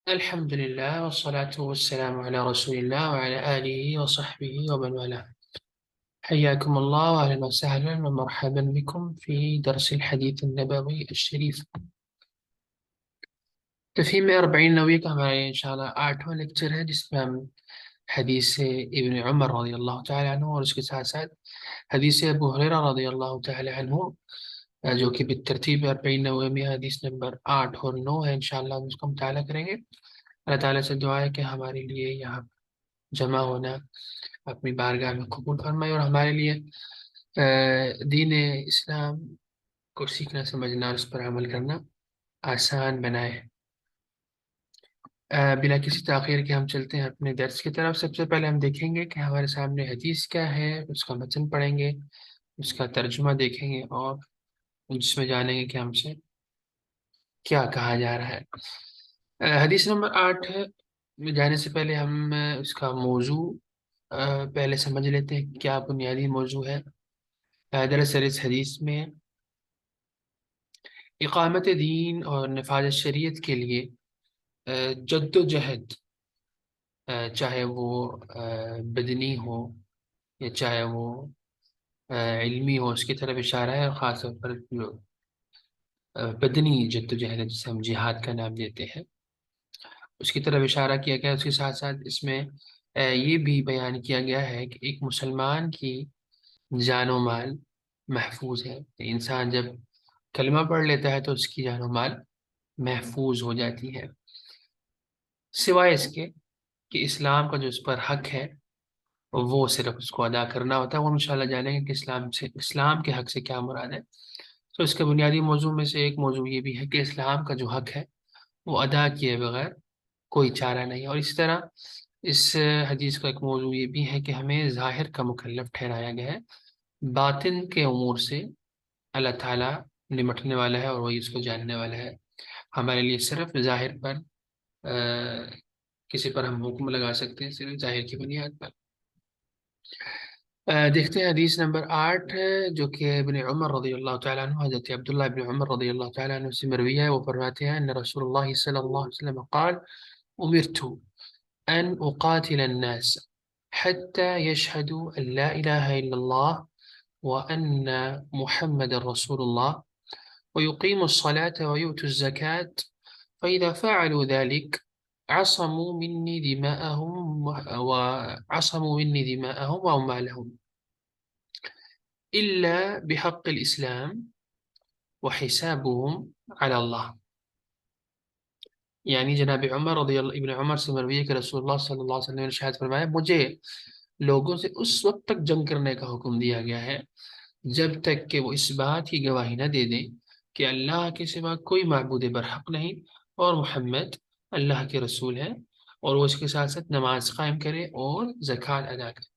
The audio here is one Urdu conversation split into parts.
الحمد لله والصلاة والسلام على رسول الله وعلى آله وصحبه ومن والاه. حياكم الله وأهلا وسهلا ومرحبا بكم في درس الحديث النبوي الشريف. تفہیم میں 40 نووی کا ہمارا یہ انشاءاللہ 8واں لیکچر ہے، جس میں ہم حدیث ابن عمر رضی اللہ تعالی عنہ اور اس کے ساتھ ساتھ حدیث ابو ہریرہ رضی اللہ تعالی عنہ جو کہ بالترتیب 40 نووی میں حدیث نمبر 8 اور 9 ہے، انشاءاللہ ہم اس کا مطالعہ کریں گے۔ اللہ تعالیٰ سے دعا ہے کہ ہمارے لیے یہاں جمع ہونا اپنی بارگاہ میں قبول فرمائے اور ہمارے لیے دین اسلام کو سیکھنا، سمجھنا اور اس پر عمل کرنا آسان بنائے۔ بلا کسی تاخیر کے ہم چلتے ہیں اپنے درس کی طرف۔ سب سے پہلے ہم دیکھیں گے کہ ہمارے سامنے حدیث کیا ہے، اس کا متن پڑھیں گے، اس کا ترجمہ دیکھیں گے اور جس میں جانیں گے کہ ہم سے کیا کہا جا رہا ہے۔ حدیث نمبر 8 میں جانے سے پہلے ہم اس کا موضوع پہلے سمجھ لیتے ہیں کیا بنیادی موضوع ہے۔ دراصل اس حدیث میں اقامت دین اور نفاذ شریعت کے لیے جد و جہد، چاہے وہ بدنی ہو یا چاہے وہ علمی ہو، اس کی طرف اشارہ ہے، اور خاص طور پر جو بدنی جد و جہد ہے جسے ہم جہاد کا نام دیتے ہیں، اس کی طرف اشارہ کیا گیا۔ اس کے ساتھ ساتھ اس میں یہ بھی بیان کیا گیا ہے کہ ایک مسلمان کی جان و مال محفوظ ہے۔ انسان جب کلمہ پڑھ لیتا ہے تو اس کی جان و مال محفوظ ہو جاتی ہے، سوائے اس کے کہ اسلام کا جو اس پر حق ہے وہ صرف اس کو ادا کرنا ہوتا ہے۔ وہ انشاءاللہ جانیں گے کہ اسلام کے حق سے کیا مراد ہے۔ تو اس کے بنیادی موضوع میں سے ایک موضوع یہ بھی ہے کہ اسلام کا جو حق ہے وہ ادا کیے بغیر کوئی چارہ نہیں، اور اسی طرح اس حدیث کا ایک موضوع یہ بھی ہے کہ ہمیں ظاہر کا مکلف ٹھہرایا گیا ہے، باطن کے امور سے اللہ تعالیٰ نمٹنے والا ہے اور وہی اس کو جاننے والا ہے۔ ہمارے لیے صرف ظاہر پر کسی پر ہم حکم لگا سکتے ہیں، صرف ظاہر کی بنیاد پر۔ دیکھتے ہیں حدیث نمبر 8 جو کہ ابن عمر رضی اللہ تعالیٰ عنہ، حضرت عبداللہ ابن عمر رضی اللہ تعالیٰ عنہ سے مروی ہے۔ وہ فرماتے ہیں ان رسول اللہ صلی اللہ علیہ وسلم قال امرت ان اقاتل الناس حتى يشهدوا ان لا اله الا الله وان محمد رسول الله ويقيموا الصلاة ويؤتوا الزكاة فإذا فعلوا ذلك عصموا مني دماءهم وأموالهم إلا بحق الإسلام وحسابهم على الله۔ یعنی جناب ابن عمر سے مروی ہے کہ رسول اللہ صلی اللہ علیہ وسلم نے ارشاد فرمایا مجھے لوگوں سے اس وقت تک جنگ کرنے کا حکم دیا گیا ہے جب تک کہ وہ اس بات کی گواہی نہ دے دیں کہ اللہ کے سوا کوئی معبود برحق نہیں اور محمد اللہ کے رسول ہے، اور وہ اس کے ساتھ ساتھ نماز قائم کرے اور زکوٰۃ ادا کرے۔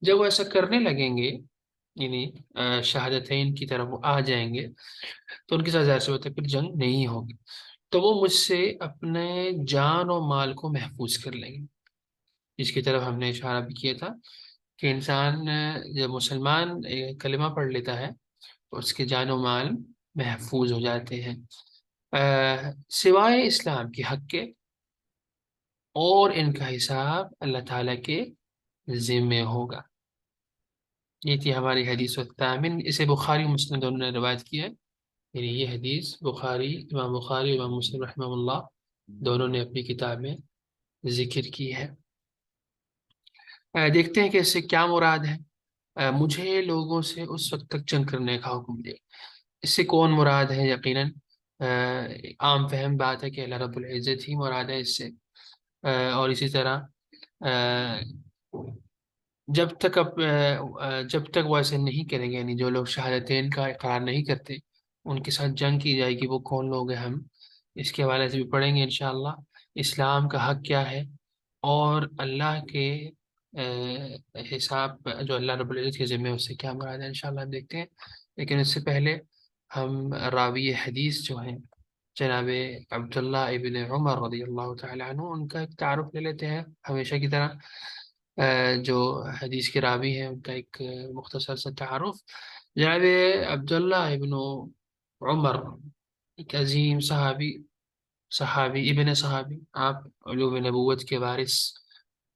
جب وہ ایسا کرنے لگیں گے، یعنی شہادتین کی طرف وہ آ جائیں گے، تو ان کے ساتھ ظاہر سی بات ہے پھر جنگ نہیں ہوگی، تو وہ مجھ سے اپنے جان و مال کو محفوظ کر لیں گے۔ اس کی طرف ہم نے اشارہ بھی کیا تھا کہ انسان جب مسلمان کلمہ پڑھ لیتا ہے تو اس کے جان و مال محفوظ ہو جاتے ہیں، سوائے اسلام کے حق کے، اور ان کا حساب اللہ تعالیٰ کے ذمے ہوگا۔ یہ تھی ہماری حدیث الثامن۔ اسے بخاری و مسلم دونوں نے روایت کی ہے، یعنی یہ حدیث امام بخاری امام مسلم رحمہ اللہ دونوں نے اپنی کتاب میں ذکر کی ہے۔ دیکھتے ہیں کہ اس سے کیا مراد ہے۔ مجھے لوگوں سے اس وقت تک جنگ کرنے کا حکم دے، اس سے کون مراد ہے؟ یقیناً عام فہم بات ہے کہ اللہ رب العزت ہی مراد ہے اس سے، اور اسی طرح جب تک وہ ایسے نہیں کریں گے، یعنی جو لوگ شہادتین کا اقرار نہیں کرتے ان کے ساتھ جنگ کی جائے گی۔ وہ کون لوگ ہیں ہم اس کے حوالے سے بھی پڑھیں گے انشاءاللہ، اسلام کا حق کیا ہے اور اللہ کے حساب جو اللہ رب العزت کے ذمہ ہے اس سے کیا مراد ہے، انشاءاللہ ہم دیکھتے ہیں۔ لیکن اس سے پہلے ہم راوی حدیث جو ہیں جناب عبداللہ ابن عمر رضی اللہ تعالیٰ عنہ ان کا ایک تعارف لے لیتے ہیں ہمیشہ کی طرح۔ جو حدیث کے راوی ہیں ان کا ایک مختصر سا تعارف۔ جناب عبداللہ ابن عمر ایک عظیم صحابی صحابی ابن صحابی، آپ علوم نبوت کے وارث،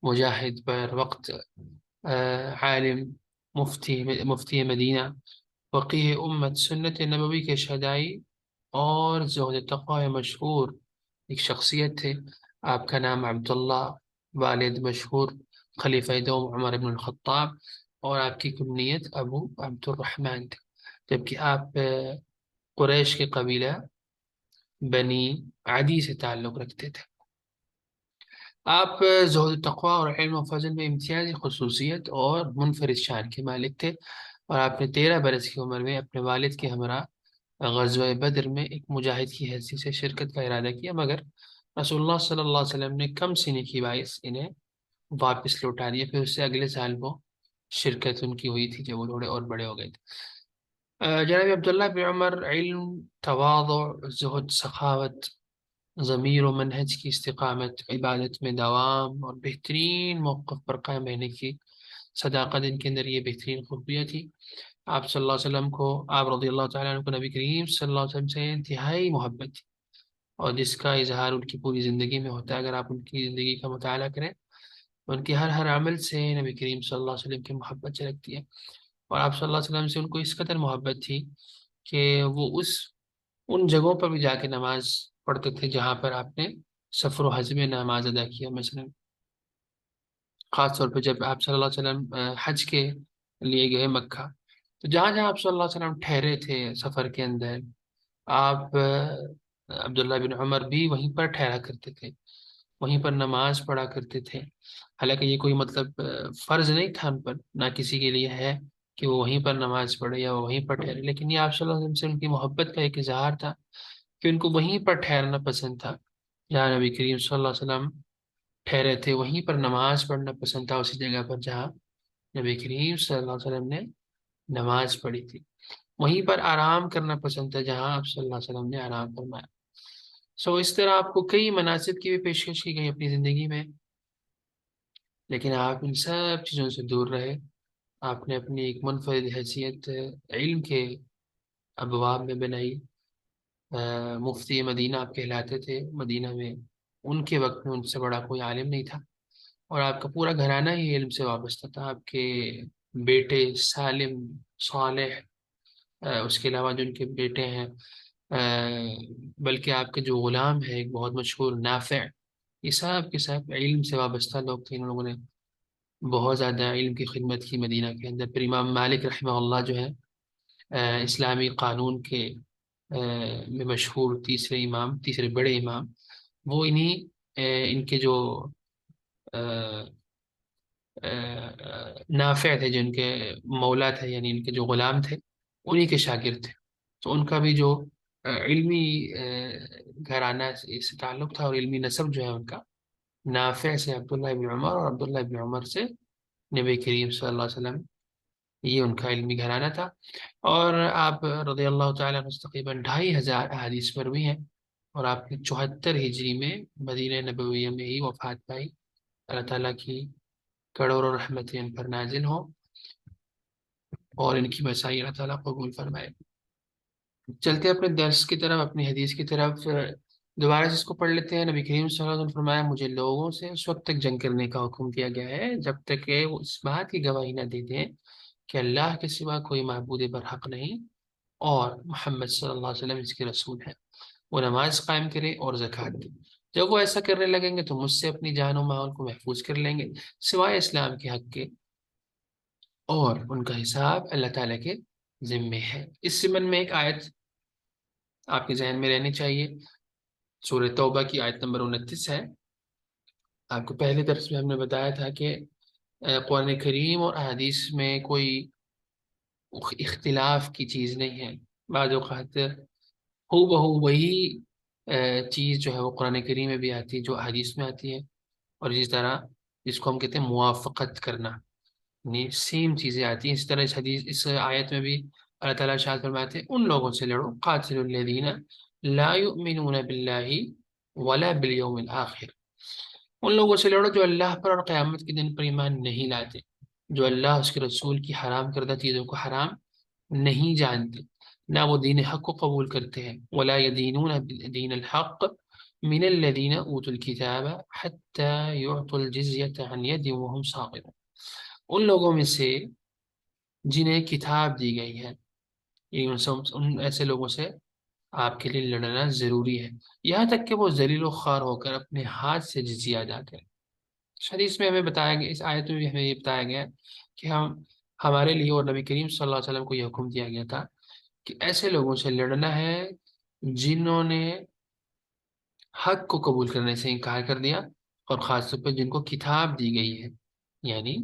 مجاہد بر وقت، عالم، مفتی مدینہ، فقیہ امت، سنت نبوی کے شہدائی اور زہد تقوی مشہور ایک شخصیت تھے۔ آپ کا نام عبداللہ، والد مشہور خلیفہ دوم عمر بن الخطاب، اور آپ کی کنیت ابو عبد الرحمن تھی، جبکہ آپ قریش کے قبیلہ بنی عدی سے تعلق رکھتے تھے۔ آپ زہد تقوی اور علم و فضل میں امتیازی خصوصیت اور منفرد شان کے مالک تھے، اور آپ نے 13 برس کی عمر میں اپنے والد کے ہمراہ غزوہ بدر میں ایک مجاہد کی حیثیت سے شرکت کا ارادہ کیا، مگر رسول اللہ صلی اللہ علیہ وسلم نے کم سنی کی باعث انہیں واپس لوٹا دیا۔ پھر اس سے اگلے سال وہ شرکت ان کی ہوئی تھی جب وہ تھوڑے اور بڑے ہو گئے تھے۔ جناب عبداللہ بن عمر علم، تواضع، زہد، سخاوت، ضمیر و منہج کی استقامت، عبادت میں دوام اور بہترین موقف پر قائم رہنے کی صداقت، ان کے اندر یہ بہترین خوبیاں تھی۔ آپ صلی اللہ علیہ وسلم کو، آپ رضی اللہ تعالیٰ عنہ کو نبی کریم صلی اللہ علیہ وسلم سے انتہائی محبت تھی، اور جس کا اظہار ان کی پوری زندگی میں ہوتا ہے۔ اگر آپ ان کی زندگی کا مطالعہ کریں، ان کے ہر عمل سے نبی کریم صلی اللہ علیہ وسلم کی محبت جھلکتی ہے، اور آپ صلی اللہ علیہ وسلم سے ان کو اس قدر محبت تھی کہ وہ ان جگہوں پر بھی جا کے نماز پڑھتے تھے جہاں پر آپ نے سفر و حج میں نماز ادا کیا۔ مثلا خاص طور پہ جب آپ صلی اللہ علیہ وسلم حج کے لیے گئے مکہ، تو جہاں جہاں آپ صلی اللہ علیہ وسلم ٹھہرے تھے سفر کے اندر، آپ عبداللہ بن عمر بھی وہیں پر ٹھہرا کرتے تھے، وہیں پر نماز پڑھا کرتے تھے۔ حالانکہ یہ کوئی مطلب فرض نہیں تھا ان پر، نہ کسی کے لیے ہے کہ وہ وہیں پر نماز پڑھے یا وہ وہیں پر ٹھہرے، لیکن یہ آپ صلی اللہ علیہ وسلم سے ان کی محبت کا ایک اظہار تھا کہ ان کو وہیں پر ٹھہرنا پسند تھا جہاں نبی کریم صلی اللہ علیہ وسلم ٹھہرے تھے، وہیں پر نماز پڑھنا پسند تھا، اسی جگہ پر جہاں نبی کریم صلی اللہ علیہ وسلم نے نماز پڑھی تھی۔ وہیں پر آرام کرنا پسند تھا جہاں آپ صلی اللہ علیہ وسلم نے آرام فرمایا۔ اس طرح آپ کو کئی مناسب کی بھی پیشکش کی گئی اپنی زندگی میں، لیکن آپ ان سب چیزوں سے دور رہے۔ آپ نے اپنی ایک منفرد حیثیت علم کے ابواب میں بنائی۔ مفتی مدینہ آپ کہلاتے تھے مدینہ میں، ان کے وقت میں ان سے بڑا کوئی عالم نہیں تھا، اور آپ کا پورا گھرانہ ہی علم سے وابستہ تھا۔ آپ کے بیٹے سالم، صالح، اس کے علاوہ جو ان کے بیٹے ہیں، بلکہ آپ کے جو غلام ہے ایک بہت مشہور نافع، یہ سب کے سب علم سے وابستہ لوگ تھے۔ ان لوگوں نے بہت زیادہ علم کی خدمت کی مدینہ کے اندر۔ پھر امام مالک رحمہ اللہ جو ہے اسلامی قانون کے میں مشہور تیسرے امام، تیسرے بڑے امام، وہ ان کے جو نافع تھے، جو ان کے مولا تھے، یعنی ان کے جو غلام تھے، انہی کے شاگرد تھے۔ تو ان کا بھی جو علمی گھرانہ سے تعلق تھا، اور علمی نسب جو ہے ان کا نافع سے عبداللہ بن عمر، اور عبداللہ بن عمر سے نبی کریم صلی اللہ علیہ وسلم، یہ ان کا علمی گھرانہ تھا۔ اور آپ رضی اللہ تعالیٰ عنہ تقریباً 2500 احادیث مروی ہیں، اور آپ نے 74 ہجری میں مدینہ نبویہ میں ہی وفات پائی۔ اللہ تعالیٰ کی کروڑوں رحمتیں ان پر نازل ہوں، اور ان کی مسائی اللہ تعالیٰ قبول فرمائے۔ چلتے اپنے درس کی طرف، اپنی حدیث کی طرف، دوبارہ سے اس کو پڑھ لیتے ہیں۔ نبی کریم صلی اللہ علیہ وسلم نے فرمایا، مجھے لوگوں سے اس وقت تک جنگ کرنے کا حکم دیا گیا ہے جب تک کہ وہ اس بات کی گواہی نہ دے دیں کہ اللہ کے سوا کوئی معبود برحق نہیں، اور محمد صلی اللہ علیہ وسلم اس کے رسول ہیں۔ وہ نماز قائم کرے اور زکوٰۃ دے۔ جب وہ ایسا کرنے لگیں گے تو مجھ سے اپنی جان و مال کو محفوظ کر لیں گے سوائے اسلام کے حق کے، اور ان کا حساب اللہ تعالیٰ کے ذمے ہے۔ اس ضمن میں ایک آیت آپ کے ذہن میں رہنی چاہیے، سورہ توبہ کی آیت نمبر 29 ہے۔ آپ کو پہلے درس میں ہم نے بتایا تھا کہ قرآن کریم اور احادیث میں کوئی اختلاف کی چیز نہیں ہے۔ بعض اوقات ہو بہو وہی چیز جو ہے وہ قرآن کریم میں بھی آتی ہے جو حدیث میں آتی ہے، اور اسی طرح جس کو ہم کہتے ہیں موافقت کرنا، یعنی سیم چیزیں آتی ہیں۔ اس طرح اس آیت میں بھی اللہ تعالیٰ ارشاد فرماتے ہیں، ان لوگوں سے لڑو، قاتلوا الذین لا یؤمنون باللہ ولا بالیوم الآخر، ان لوگوں سے لڑو جو اللہ پر اور قیامت کے دن پر ایمان نہیں لاتے، جو اللہ اس کے رسول کی حرام کردہ چیزوں کو حرام نہیں جانتے، نہ وہ دین حق کو قبول کرتے ہیں، ولا یدینون دین الحق، من الذین اوتوا الکتاب حتی یعطوا الجزیة عن ید وهم صاغرون، ان لوگوں میں سے جنہیں کتاب دی گئی ہے، یعنی ان ایسے لوگوں سے آپ کے لیے لڑنا ضروری ہے، یہاں تک کہ وہ ذلیل و خوار ہو کر اپنے ہاتھ سے جزیہ ادا کریں۔ حدیث میں ہمیں بتایا گیا، اس آیت میں بھی ہمیں یہ بتایا گیا ہے کہ ہمارے لیے اور نبی کریم صلی اللہ علیہ وسلم کو یہ حکم دیا گیا تھا کہ ایسے لوگوں سے لڑنا ہے جنہوں نے حق کو قبول کرنے سے انکار کر دیا، اور خاص طور پہ جن کو کتاب دی گئی ہے، یعنی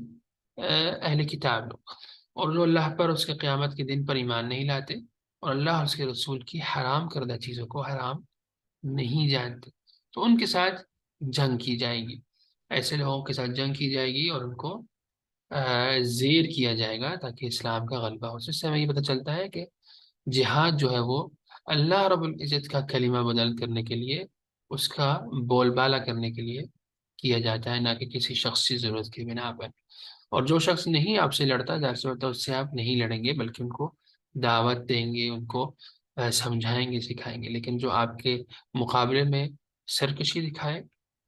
اہل کتاب لوگ، اور جو اللہ پر اس کے قیامت کے دن پر ایمان نہیں لاتے، اور اللہ اور اس کے رسول کی حرام کردہ چیزوں کو حرام نہیں جانتے، تو ان کے ساتھ جنگ کی جائے گی۔ ایسے لوگوں کے ساتھ جنگ کی جائے گی اور ان کو زیر کیا جائے گا تاکہ اسلام کا غلبہ ہو۔ اس سے ہمیں یہ پتہ چلتا ہے کہ جہاد جو ہے وہ اللہ رب العزت کا کلمہ بدل کرنے کے لیے، اس کا بول بالا کرنے کے لیے کیا جاتا ہے، نہ کہ کسی شخصی ضرورت کی بنا پر۔ اور جو شخص نہیں آپ سے لڑتا، ظاہر سی بات ہے اس سے آپ نہیں لڑیں گے، بلکہ ان کو دعوت دیں گے، ان کو سمجھائیں گے، سکھائیں گے، لیکن جو آپ کے مقابلے میں سرکشی دکھائے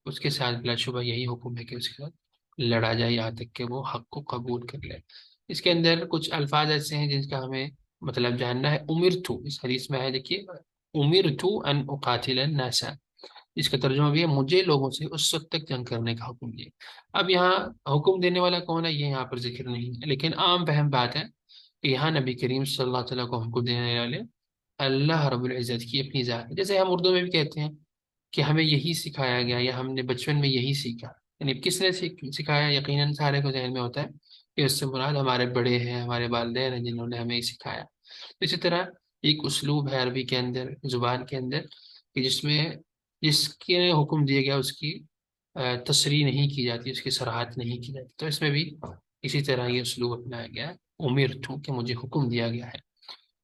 اس کے ساتھ بلا شبہ یہی حکم ہے کہ اس کے ساتھ لڑا جائے یہاں تک کہ وہ حق کو قبول کر لے۔ اس کے اندر کچھ الفاظ ایسے ہیں جن کا ہمیں مطلب جاننا ہے۔ امرتو، اس حدیث میں ہے، دیکھیے، امرتو ان اقاتل الناس، اس کا ترجمہ بھی ہے مجھے لوگوں سے اس وقت تک جنگ کرنے کا حکم دیا۔ اب یہاں حکم دینے والا کون ہے یہ یہاں پر ذکر نہیں ہے، لیکن عام فہم بات ہے کہ یہاں نبی کریم صلی اللہ علیہ وسلم کو حکم دینے والے اللہ رب العزت کی اپنی ذات ہے۔ جیسے ہم اردو میں بھی کہتے ہیں کہ ہمیں یہی سکھایا گیا، یا ہم نے بچپن میں یہی سیکھا، یعنی کس نے سکھایا؟ یقیناً سارے کو ذہن میں ہوتا ہے کہ اس سے مراد ہمارے بڑے ہیں، ہمارے والدین ہیں جنہوں نے ہمیں سکھایا۔ اسی طرح ایک اسلوب ہے عربی کے اندر، زبان کے اندر، کہ جس کے حکم دیا گیا اس کی تصریح نہیں کی جاتی، اس کی صراحت نہیں کی جاتی، تو اس میں بھی اسی طرح یہ اسلوب اپنایا گیا ہے، امرتو، کہ مجھے حکم دیا گیا ہے،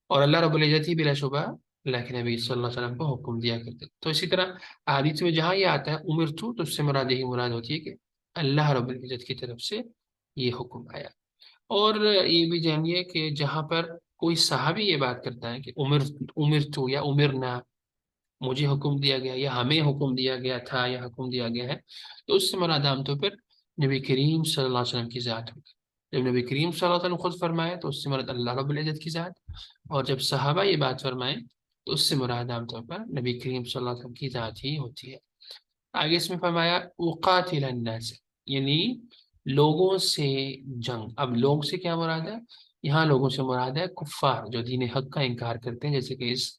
اور اللہ رب العزت ہی بلا شبہ اللہ کے نبی صلی اللہ علیہ وسلم کو حکم دیا کرتے۔ تو اسی طرح حدیث میں جہاں یہ آتا ہے امرتو، تو اس سے مراد یہی مراد ہوتی ہے کہ اللہ رب العزت کی طرف سے یہ حکم آیا۔ اور یہ بھی جانیے کہ جہاں پر کوئی صحابی یہ بات کرتا ہے کہ امرتو یا امرنا، مجھے حکم دیا گیا یا ہمیں حکم دیا گیا تھا یا حکم دیا گیا ہے، تو اس سے مراد عام طور پر نبی کریم صلی اللہ علیہ وسلم کی ذات ہوگی۔ جب نبی کریم صلی اللہ علیہ وسلم خود فرمائے تو اس سے مراد اللہ رب العزت کی ذات، اور جب صحابہ یہ بات فرمائیں تو اس سے مراد عام طور پر نبی کریم صلی اللہ علیہ وسلم کی ذات ہی ہوتی ہے۔ آگے اس میں فرمایا اقاتل الناس، یعنی لوگوں سے جنگ۔ اب لوگ سے کیا مراد ہے؟ یہاں لوگوں سے مراد ہے کفار جو دین حق کا انکار کرتے ہیں، جیسے کہ اس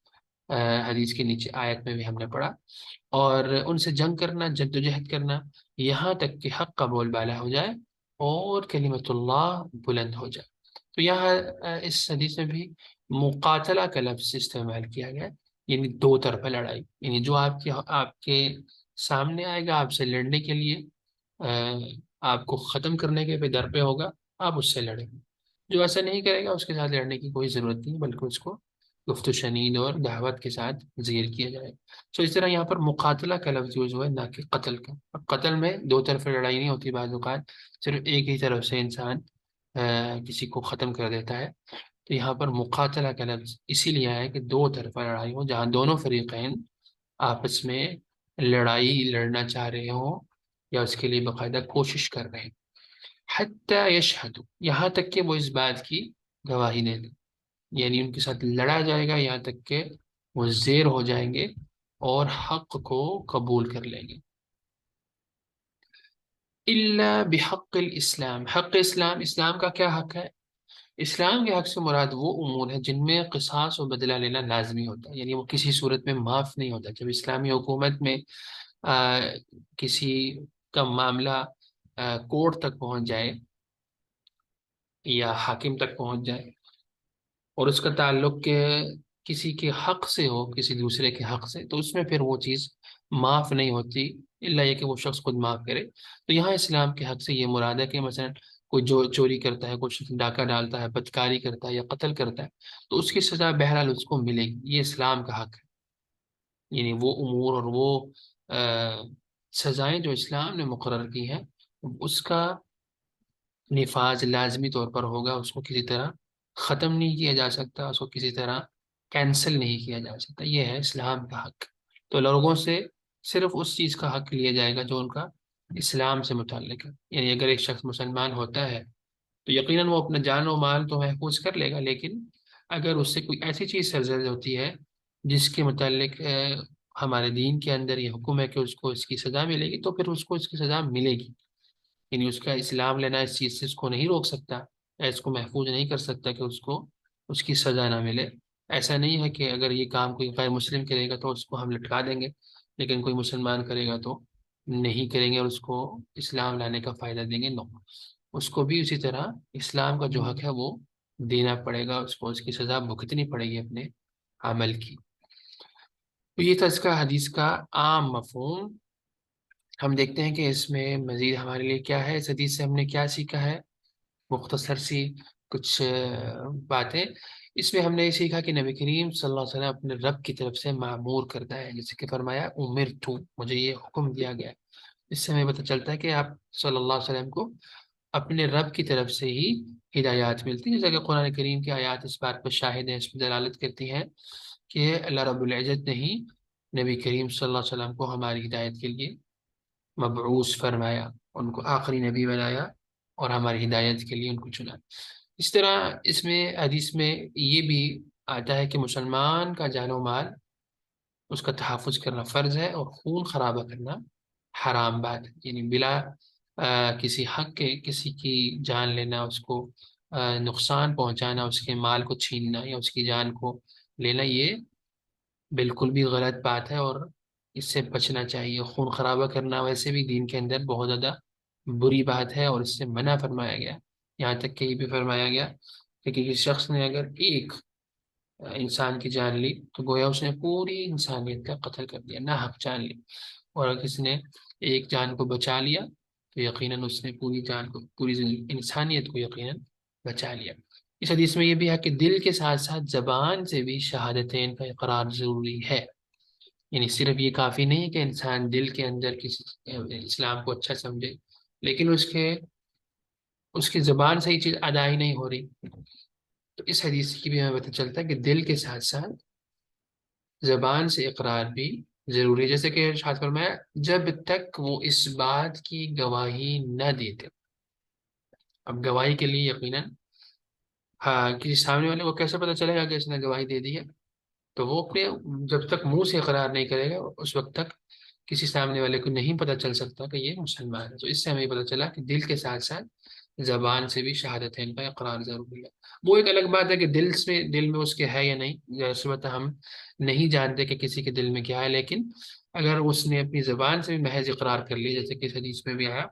حدیث کے نیچے آیت میں بھی ہم نے پڑھا، اور ان سے جنگ کرنا، جد و جہد کرنا، یہاں تک کہ حق کا بول بالا ہو جائے اور کلمت اللہ بلند ہو جائے۔ تو یہاں اس حدیث میں بھی مقاتلہ کا لفظ استعمال کیا گیا ہے، یعنی دو طرفہ لڑائی، یعنی جو آپ کے سامنے آئے گا آپ سے لڑنے کے لیے، آپ کو ختم کرنے کے در پہ ہوگا، آپ اس سے لڑیں گے۔ جو ایسا نہیں کرے گا اس کے ساتھ لڑنے کی کوئی ضرورت نہیں، بلکہ اس کو گفت و شنید اور دعوت کے ساتھ زیر کیا جائے۔ تو اس طرح یہاں پر مقاتلہ کا لفظ یوز ہوا ہے، نہ کہ قتل کا۔ اور قتل میں دو طرفہ لڑائی نہیں ہوتی، بعض اوقات صرف ایک ہی طرف سے انسان کسی کو ختم کر دیتا ہے۔ تو یہاں پر مقاتلہ کا لفظ اسی لیے آیا ہے کہ دو طرفہ لڑائی ہو، جہاں دونوں فریقین آپس میں لڑائی لڑنا چاہ رہے ہوں یا اس کے لیے باقاعدہ کوشش کر رہے ہیں۔ حتی یشہدوا، یہاں تک کہ وہ اس بات کی گواہی دے دیں، یعنی ان کے ساتھ لڑا جائے گا یہاں تک کہ وہ زیر ہو جائیں گے اور حق کو قبول کر لیں گے۔ الا بحق الاسلام، حق اسلام، اسلام کا کیا حق ہے؟ اسلام کے حق سے مراد وہ امور ہے جن میں قصاص و بدلہ لینا لازمی ہوتا ہے، یعنی وہ کسی صورت میں معاف نہیں ہوتا۔ جب اسلامی حکومت میں آ, کسی کا معاملہ کورٹ تک پہنچ جائے یا حاکم تک پہنچ جائے اور اس کا تعلق کسی کے حق سے ہو، کسی دوسرے کے حق سے، تو اس میں پھر وہ چیز معاف نہیں ہوتی الا یہ کہ وہ شخص خود معاف کرے۔ تو یہاں اسلام کے حق سے یہ مراد ہے کہ مثلا کوئی جو چوری کرتا ہے، کوئی شخص ڈاکہ ڈالتا ہے، بدکاری کرتا ہے یا قتل کرتا ہے، تو اس کی سزا بہرحال اس کو ملے گی، یہ اسلام کا حق ہے۔ یعنی وہ امور اور وہ سزائیں جو اسلام نے مقرر کی ہیں، اس کا نفاذ لازمی طور پر ہوگا، اس کو کسی طرح ختم نہیں کیا جا سکتا، اس کو کسی طرح کینسل نہیں کیا جا سکتا، یہ ہے اسلام کا حق۔ تو لوگوں سے صرف اس چیز کا حق لیا جائے گا جو ان کا اسلام سے متعلق ہے. یعنی اگر ایک شخص مسلمان ہوتا ہے تو یقیناً وہ اپنا جان و مال تو محفوظ کر لے گا، لیکن اگر اس سے کوئی ایسی چیز سرزد ہوتی ہے جس کے متعلق ہمارے دین کے اندر یہ حکم ہے کہ اس کو اس کی سزا ملے گی، تو پھر اس کو اس کی سزا ملے گی. یعنی اس کا اسلام لینا اس چیز سے اس کو نہیں روک سکتا یا اس کو محفوظ نہیں کر سکتا کہ اس کو اس کی سزا نہ ملے. ایسا نہیں ہے کہ اگر یہ کام کوئی غیر مسلم کرے گا تو اس کو ہم لٹکا دیں گے، لیکن کوئی مسلمان کرے گا تو نہیں کریں گے اور اس کو اسلام لانے کا فائدہ دیں گے. نو، اس کو بھی اسی طرح اسلام کا جو حق ہے وہ دینا پڑے گا، اس کو اس کی سزا بھگتنی پڑے گی اپنے عمل کی. تو یہ تھا اس کا حدیث کا عام مفہوم. ہم دیکھتے ہیں کہ اس میں مزید ہمارے لیے کیا ہے، اس حدیث سے ہم نے کیا سیکھا ہے. مختصر سی کچھ باتیں. اس میں ہم نے یہ سیکھا کہ نبی کریم صلی اللہ علیہ وسلم اپنے رب کی طرف سے معمور کرتا ہے، جیسے کہ فرمایا امرتو، مجھے یہ حکم دیا گیا ہے. اس سے ہمیں پتہ چلتا ہے کہ آپ صلی اللہ علیہ وسلم کو اپنے رب کی طرف سے ہی ہدایات ملتی ہیں، جیسا کہ قرآن کریم کی آیات اس بات پر شاہد ہیں، اس میں دلالت کرتی ہیں کہ اللہ رب العزت نے ہی نبی کریم صلی اللہ علیہ وسلم کو ہماری ہدایت کے لیے مبعوث فرمایا، ان کو آخری نبی بنایا اور ہماری ہدایت کے لیے ان کو چنا. اس طرح اس میں حدیث میں یہ بھی آتا ہے کہ مسلمان کا جان و مال اس کا تحفظ کرنا فرض ہے اور خون خرابہ کرنا حرام بات ہے. یعنی بلا کسی حق کے کسی کی جان لینا، اس کو نقصان پہنچانا، اس کے مال کو چھیننا یا اس کی جان کو لینا، یہ بالکل بھی غلط بات ہے اور اس سے بچنا چاہیے. خون خرابہ کرنا ویسے بھی دین کے اندر بہت زیادہ بری بات ہے اور اس سے منع فرمایا گیا. یہاں تک کہ یہ بھی فرمایا گیا کہ کسی شخص نے اگر ایک انسان کی جان لی تو گویا اس نے پوری انسانیت کا قتل کر دیا، نہ حق جان لی. اور اگر کسی نے ایک جان کو بچا لیا تو یقیناً اس نے پوری جان کو، پوری انسانیت کو یقیناً بچا لیا. اس حدیث میں یہ بھی ہے کہ دل کے ساتھ ساتھ زبان سے بھی شہادتین کا اقرار ضروری ہے. یعنی صرف یہ کافی نہیں کہ انسان دل کے اندر کسی اسلام کو اچھا سمجھے، لیکن اس کی زبان سے یہ چیز ادا ہی نہیں ہو رہی. تو اس حدیث کی بھی ہمیں پتہ چلتا ہے کہ دل کے ساتھ ساتھ زبان سے اقرار بھی ضروری ہے، جیسے کہ ارشاد فرمایا جب تک وہ اس بات کی گواہی نہ دیتے. اب گواہی کے لیے یقیناً کسی سامنے والے کو کیسے پتہ چلے گا کہ اس نے گواہی دے دی ہے؟ تو وہ اپنے جب تک منہ سے اقرار نہیں کرے گا اس وقت تک کسی سامنے والے کو نہیں پتہ چل سکتا کہ یہ مسلمان ہے. تو اس سے ہمیں پتہ چلا کہ دل کے ساتھ ساتھ زبان سے بھی شہادتین کا اقرار ضروری ہے. وہ ایک الگ بات ہے کہ دل میں اس کے ہے یا نہیں، جیسے ہم نہیں جانتے کہ کسی کے دل میں کیا ہے، لیکن اگر اس نے اپنی زبان سے بھی محض اقرار کر لیا، جیسے کہ اس حدیث میں بھی آیا،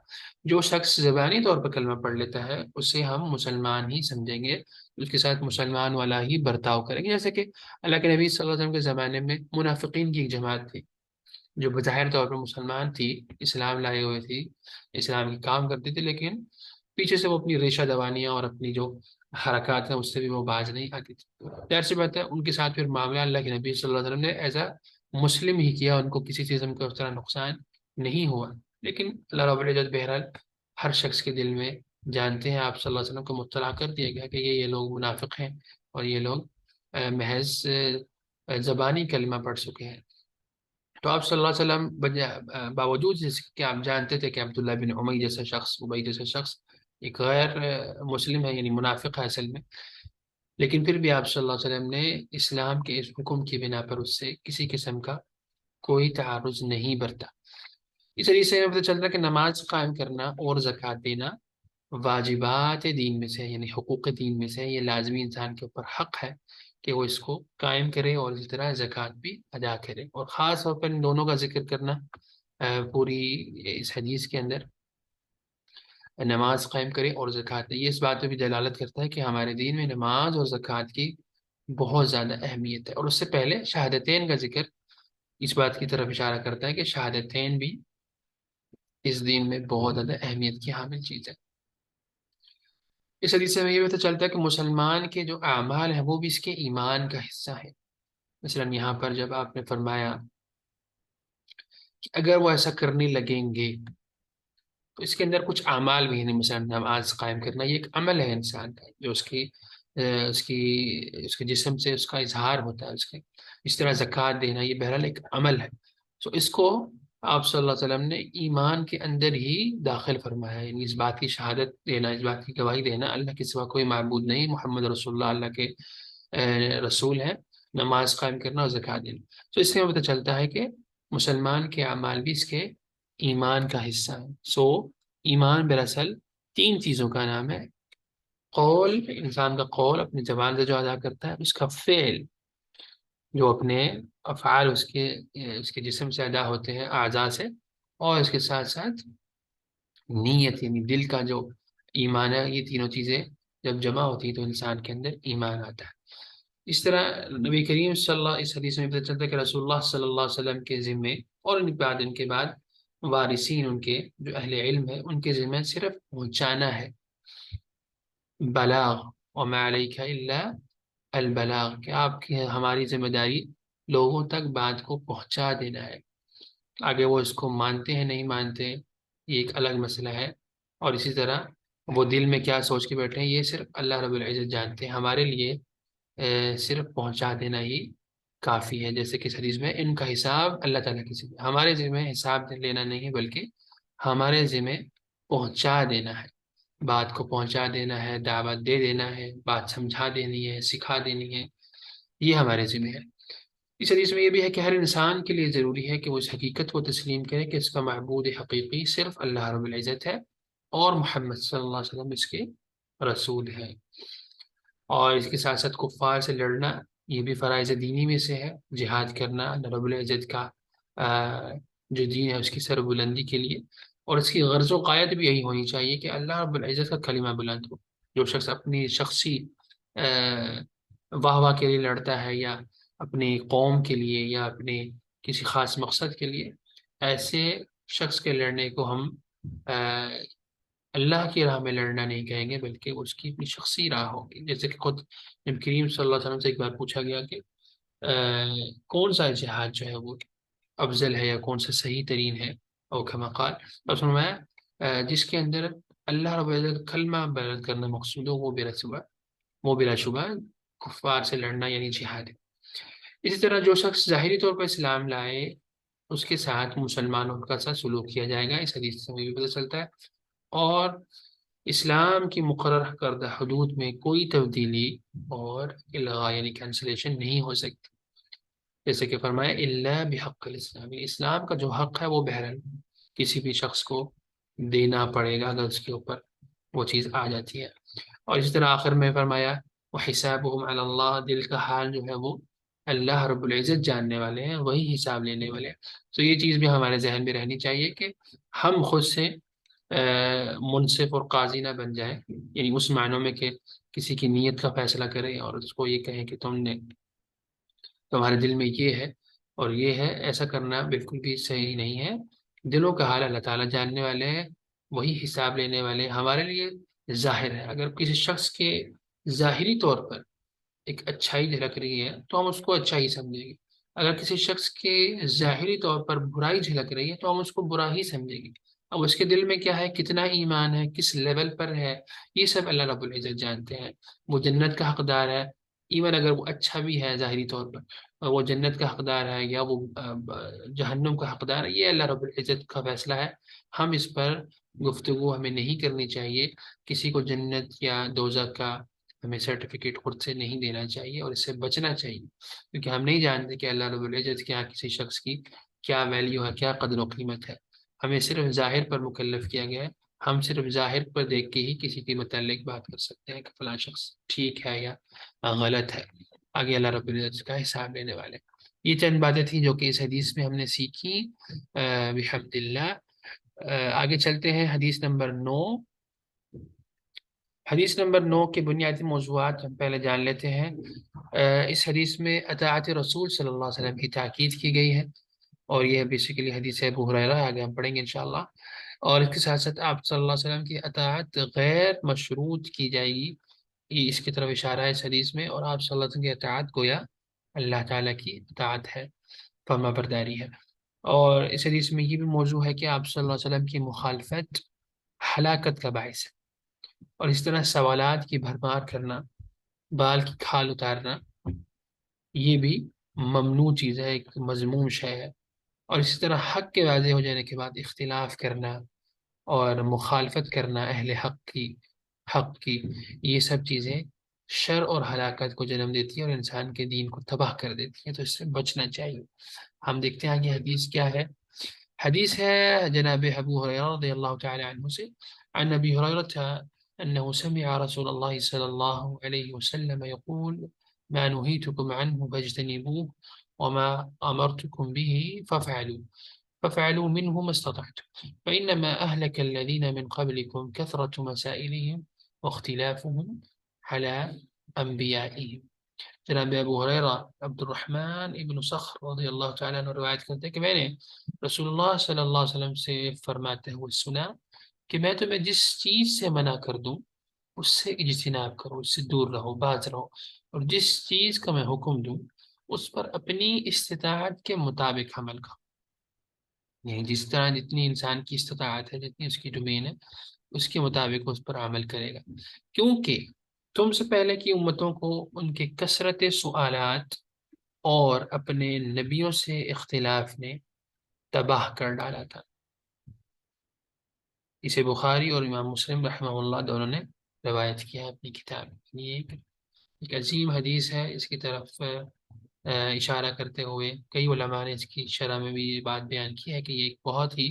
جو شخص زبانی طور پر کلمہ پڑھ لیتا ہے اسے ہم مسلمان ہی سمجھیں گے، اس کے ساتھ مسلمان والا ہی برتاؤ کریں گے. جیسے کہ اللہ کے نبی صلی اللہ علیہ وسلم کے زمانے میں منافقین کی ایک جماعت تھی جو بظاہر طور پر مسلمان تھی، اسلام لائے ہوئے تھی، اسلام کے کام کرتی تھی، لیکن پیچھے سے وہ اپنی ریشہ دوانیاں اور اپنی جو حرکات ہیں اس سے بھی وہ باز نہیں آتی تھی. ظاہر سی بات ہے ان کے ساتھ پھر معاملہ اللہ کے نبی صلی اللہ علیہ وسلم نے ایز اے مسلم ہی کیا، ان کو کسی قسم کا اس طرح نقصان نہیں ہوا. لیکن اللہ رب العزت بہرحال ہر شخص کے دل میں جانتے ہیں، آپ صلی اللہ علیہ وسلم کو مطلع کر دیا گیا کہ یہ لوگ منافق ہیں اور یہ لوگ محض زبانی کلمہ پڑھ چکے ہیں. تو آپ صلی اللہ علیہ وسلم باوجود جس کہ آپ جانتے تھے کہ عبداللہ بن عمی جیسا شخص، ابی جیسا شخص ایک غیر مسلم ہے، یعنی منافق ہے اصل میں، لیکن پھر بھی آپ صلی اللہ علیہ وسلم نے اسلام کے اس حکم کی بنا پر اس سے کسی قسم کا کوئی تعارض نہیں برتا. اس طریقے سے ہمیں پتہ چلتا ہے کہ نماز قائم کرنا اور زکوٰۃ دینا واجبات دین میں سے، یعنی حقوق دین میں سے، یہ لازمی انسان کے اوپر حق ہے کہ وہ اس کو قائم کرے اور اسی طرح زکوٰۃ بھی ادا کرے. اور خاص طور پر ان دونوں کا ذکر کرنا پوری اس حدیث کے اندر، نماز قائم کرے اور زکوٰۃ دے، یہ اس بات پہ بھی دلالت کرتا ہے کہ ہمارے دین میں نماز اور زکوٰۃ کی بہت زیادہ اہمیت ہے. اور اس سے پہلے شہادتین کا ذکر اس بات کی طرف اشارہ کرتا ہے کہ شہادتین بھی اس دین میں بہت زیادہ اہمیت کی حامل چیز ہے. اس حدیث سے ہمیں یہ پتہ چلتا ہے کہ مسلمان کے جو اعمال ہیں وہ بھی اس کے ایمان کا حصہ ہے. مثلا یہاں پر جب آپ نے فرمایا کہ اگر وہ ایسا کرنے لگیں گے تو اس کے اندر کچھ اعمال بھی ہیں. مثلا نماز قائم کرنا یہ ایک عمل ہے انسان کا جو اس کے جسم سے اس کا اظہار ہوتا ہے، اس طرح زکوٰۃ دینا یہ بہرحال ایک عمل ہے. تو اس کو آپ صلی اللہ علیہ وسلم نے ایمان کے اندر ہی داخل فرمایا ہے، یعنی اس بات کی شہادت دینا، اس بات کی گواہی دینا اللہ کے سوا کوئی معبود نہیں، محمد رسول اللہ اللہ کے رسول ہیں، نماز قائم کرنا اور زکوٰۃ دینا۔ تو اس سے ہمیں پتہ چلتا ہے کہ مسلمان کے اعمال بھی اس کے ایمان کا حصہ ہیں۔ ایمان دراصل تین چیزوں کا نام ہے: قول، انسان کا قول اپنی زبان سے جو ادا کرتا ہے، اس کا فعل جو اپنے افعال اس کے جسم سے ادا ہوتے ہیں، اعضاء سے، اور اس کے ساتھ ساتھ نیت یعنی دل کا جو ایمان ہے۔ یہ تینوں چیزیں جب جمع ہوتی ہیں تو انسان کے اندر ایمان آتا ہے۔ اس طرح نبی کریم صلی اللہ، اس حدیث میں پتہ چلتا ہے کہ رسول اللہ صلی اللہ علیہ وسلم کے ذمے اور ان کے بعد وارثین، ان کے جو اہل علم ہے، ان کے ذمے صرف پہنچانا ہے، بلاغ، وما علیک الا البلاغ، کہ آپ کی ہماری ذمہ داری لوگوں تک بات کو پہنچا دینا ہے۔ آگے وہ اس کو مانتے ہیں نہیں مانتے یہ ایک الگ مسئلہ ہے، اور اسی طرح وہ دل میں کیا سوچ کے بیٹھے ہیں یہ صرف اللہ رب العزت جانتے ہیں۔ ہمارے لیے صرف پہنچا دینا ہی کافی ہے، جیسے کہ اس حدیث میں ان کا حساب اللہ تعالیٰ کے ذمہ، ہمارے ذمہ حساب لینا نہیں ہے، بلکہ ہمارے ذمہ پہنچا دینا ہے، بات کو پہنچا دینا ہے، دعوت دے دینا ہے، بات سمجھا دینی ہے، سکھا دینی ہے، یہ ہمارے ذمہ ہے۔ اس حدیث میں یہ بھی ہے کہ ہر انسان کے لیے ضروری ہے کہ وہ اس حقیقت کو تسلیم کرے کہ اس کا معبود حقیقی صرف اللہ رب العزت ہے، اور محمد صلی اللہ علیہ وسلم اس کے رسول ہے۔ اور اس کے ساتھ ساتھ کفار سے لڑنا یہ بھی فرائض دینی میں سے ہے، جہاد کرنا اللہ رب العزت کا جو دین ہے اس کی سر بلندی کے لیے، اور اس کی غرض و قائد بھی یہی ہونی چاہیے کہ اللہ رب العزت کا کلمہ بلند ہو۔ جو شخص اپنی شخصی واہ واہ کے لیے لڑتا ہے، یا اپنی قوم کے لیے، یا اپنے کسی خاص مقصد کے لیے، ایسے شخص کے لڑنے کو ہم اللہ کی راہ میں لڑنا نہیں کہیں گے، بلکہ اس کی اپنی شخصی راہ ہوگی۔ جیسے کہ خود نبی کریم صلی اللہ علیہ وسلم سے ایک بار پوچھا گیا کہ کون سا جہاد جو ہے وہ افضل ہے، یا کون سا صحیح ترین ہے، اور کما قال، اور فرمایا جس کے اندر اللہ رب العزت کلمہ بلند کرنا مقصود ہو، وہ بلا شبہ کفار سے لڑنا یعنی جہاد ہے۔ اسی طرح جو شخص ظاہری طور پر اسلام لائے اس کے ساتھ مسلمانوں کا ساتھ سلوک کیا جائے گا، اس حدیث سے بھی پتہ چلتا ہے، اور اسلام کی مقرر کردہ حدود میں کوئی تبدیلی اور الغاء یعنی کینسلیشن نہیں ہو سکتی، جیسے کہ فرمایا الا بحق الاسلام، اسلام کا جو حق ہے وہ بہرحال کسی بھی شخص کو دینا پڑے گا اگر اس کے اوپر وہ چیز آ جاتی ہے۔ اور اسی طرح آخر میں فرمایا وحسابهم علی اللہ، دل کا حال جو ہے وہ اللہ رب العزت جاننے والے ہیں، وہی حساب لینے والے ہیں۔ تو یہ چیز بھی ہمارے ذہن میں رہنی چاہیے کہ ہم خود سے منصف اور قاضی نہ بن جائیں، یعنی اس معنوں میں کہ کسی کی نیت کا فیصلہ کریں اور اس کو یہ کہیں کہ تمہارے دل میں یہ ہے اور یہ ہے، ایسا کرنا بالکل بھی صحیح نہیں ہے۔ دلوں کا حال اللہ تعالیٰ جاننے والے ہیں، وہی حساب لینے والے ہیں۔ ہمارے لیے ظاہر ہے، اگر کسی شخص کے ظاہری طور پر ایک اچھائی جھلک رہی ہے تو ہم اس کو اچھا ہی سمجھیں گے، اگر کسی شخص کے ظاہری طور پر برائی جھلک رہی ہے تو ہم اس کو برا ہی سمجھیں گے۔ اب اس کے دل میں کیا ہے، کتنا ایمان ہے، کس لیول پر ہے، یہ سب اللہ رب العزت جانتے ہیں۔ وہ جنت کا حقدار ہے، ایون اگر وہ اچھا بھی ہے ظاہری طور پر، وہ جنت کا حقدار ہے یا وہ جہنم کا حقدار ہے، یہ اللہ رب العزت کا فیصلہ ہے۔ ہم اس پر گفتگو ہمیں نہیں کرنی چاہیے، کسی کو جنت یا دوزخ کا ہمیں سرٹیفکیٹ خود سے نہیں دینا چاہیے، اور اس سے بچنا چاہیے، کیونکہ ہم نہیں جانتے کہ اللہ رب العزت کیا کسی شخص کی کیا ویلیو ہے، کیا قدر و قیمت ہے۔ ہمیں صرف ظاہر پر مکلف کیا گیا ہے، ہم صرف ظاہر پر دیکھ کے ہی کسی کے متعلق بات کر سکتے ہیں کہ فلاں شخص ٹھیک ہے یا غلط ہے، آگے اللہ رب العزت کا حساب لینے والے۔ یہ چند باتیں تھیں جو کہ اس حدیث میں ہم نے سیکھی بحمد اللہ۔ آگے چلتے ہیں حدیث نمبر 9۔ حدیث نمبر 9 کے بنیادی موضوعات ہم پہلے جان لیتے ہیں۔ اس حدیث میں اطاعت رسول صلی اللہ علیہ وسلم کی تاکید کی گئی ہے، اور یہ بیسیکلی حدیث ابو ہریرہ ہے، آگے ہم پڑھیں گے انشاءاللہ۔ اور اس کے ساتھ ساتھ آپ صلی اللہ علیہ وسلم کی اطاعت غیر مشروط کی جائے گی، یہ اس کی طرف اشارہ ہے اس حدیث میں، اور آپ صلی اللہ علیہ وسلم کی اطاعت گویا اللہ تعالیٰ کی اطاعت ہے، فرما برداری ہے۔ اور اس حدیث میں یہ بھی موضوع ہے کہ آپ صلی اللہ علیہ وسلم کی مخالفت ہلاکت کا باعث ہے، اور اس طرح سوالات کی بھرمار کرنا، بال کی کھال اتارنا، یہ بھی ممنوع چیز ہے، ایک مذموم شے ہے، اور اسی طرح حق کے واضح ہو جانے کے بعد اختلاف کرنا اور مخالفت کرنا اہل حق کی یہ سب چیزیں شر اور ہلاکت کو جنم دیتی ہیں اور انسان کے دین کو تباہ کر دیتی ہیں، تو اس سے بچنا چاہیے۔ ہم دیکھتے ہیں آگے حدیث کیا ہے۔ حدیث ہے جناب ابو ہریرہ رضی اللہ تعالی عنہ سے، عن ابی ہریرہ انه سمع رسول الله صلى الله عليه وسلم يقول ما نهيتكم عنه فاجتنبوه وما أمرتكم به فافعلوا منه ما استطعتم فإنما أهلك الذين من قبلكم كثرة مسائلهم واختلافهم على أنبيائهم۔ جناب ابو ہریرہ عبد الرحمن ابن صخر رضی اللہ تعالیٰ عنہ روایت کرتے ہیں کہ میں نے رسول اللہ صلی اللہ علیہ وسلم سے فرماتے ہوئے سنا کہ میں تمہیں جس چیز سے منع کر دوں اس سے اجتناب کرو، اس سے دور رہو، باز رہو، اور جس چیز کا میں حکم دوں اس پر اپنی استطاعت کے مطابق عمل کرو، یعنی جس طرح جتنی انسان کی استطاعت ہے، جتنی اس کی ڈومین ہے، اس کے مطابق اس پر عمل کرے گا، کیونکہ تم سے پہلے کی امتوں کو ان کے کثرت سوالات اور اپنے نبیوں سے اختلاف نے تباہ کر ڈالا تھا۔ اسے بخاری اور امام مسلم رحمہ اللہ دونوں نے روایت کیا ہے اپنی کتاب میں۔ یہ ایک عظیم حدیث ہے، اس کی طرف اشارہ کرتے ہوئے کئی علماء نے اس کی شرح میں بھی یہ بات بیان کی ہے کہ یہ ایک بہت ہی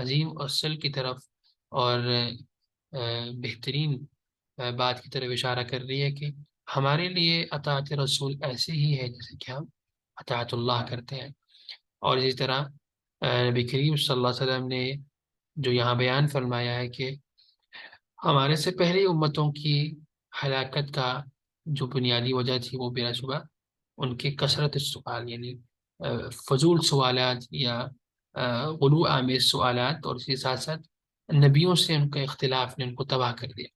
عظیم اصل کی طرف اور بہترین بات کی طرف اشارہ کر رہی ہے کہ ہمارے لیے اطاعت رسول ایسے ہی ہے جیسے کہ ہم اطاعت اللہ کرتے ہیں۔ اور اسی طرح نبی کریم صلی اللہ علیہ وسلم نے جو یہاں بیان فرمایا ہے کہ ہمارے سے پہلی امتوں کی ہلاکت کا جو بنیادی وجہ تھی وہ بلا شبہ ان کے کثرت سوال، یعنی فضول سوالات یا غلو آمیز سوالات، اور اس کے ساتھ ساتھ نبیوں سے ان کا اختلاف نے ان کو تباہ کر دیا،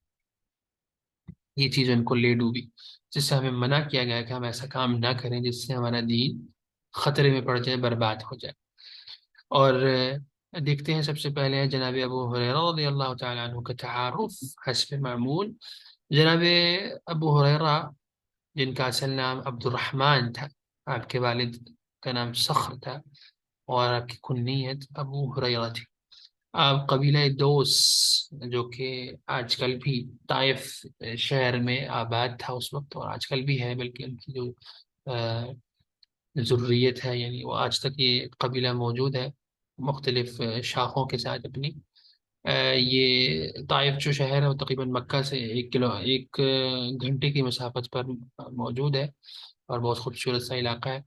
یہ چیز ان کو لے ڈوبی، جس سے ہمیں منع کیا گیا کہ ہم ایسا کام نہ کریں جس سے ہمارا دین خطرے میں پڑ جائے، برباد ہو جائے۔ اور دیکھتے ہیں سب سے پہلے جناب ابو ہریرہ رضی اللہ تعالیٰ عنہ کا تعارف حسب معمول۔ جناب ابو ہریرہ جن کا اصل نام عبد الرحمن تھا، آپ کے والد کا نام صخر تھا، اور آپ کی کنیت ابو ہریرہ تھی۔ آپ قبیلہ دوس جو کہ آج کل بھی طائف شہر میں آباد تھا اس وقت، اور آج کل بھی ہے، بلکہ ان کی جو ضروریت ہے، یعنی وہ آج تک یہ قبیلہ موجود ہے مختلف شاخوں کے ساتھ اپنی۔ یہ طائف جو شہر ہے وہ تقریباً مکہ سے 1 گھنٹے کی مسافت پر موجود ہے، اور بہت خوبصورت سا علاقہ ہے۔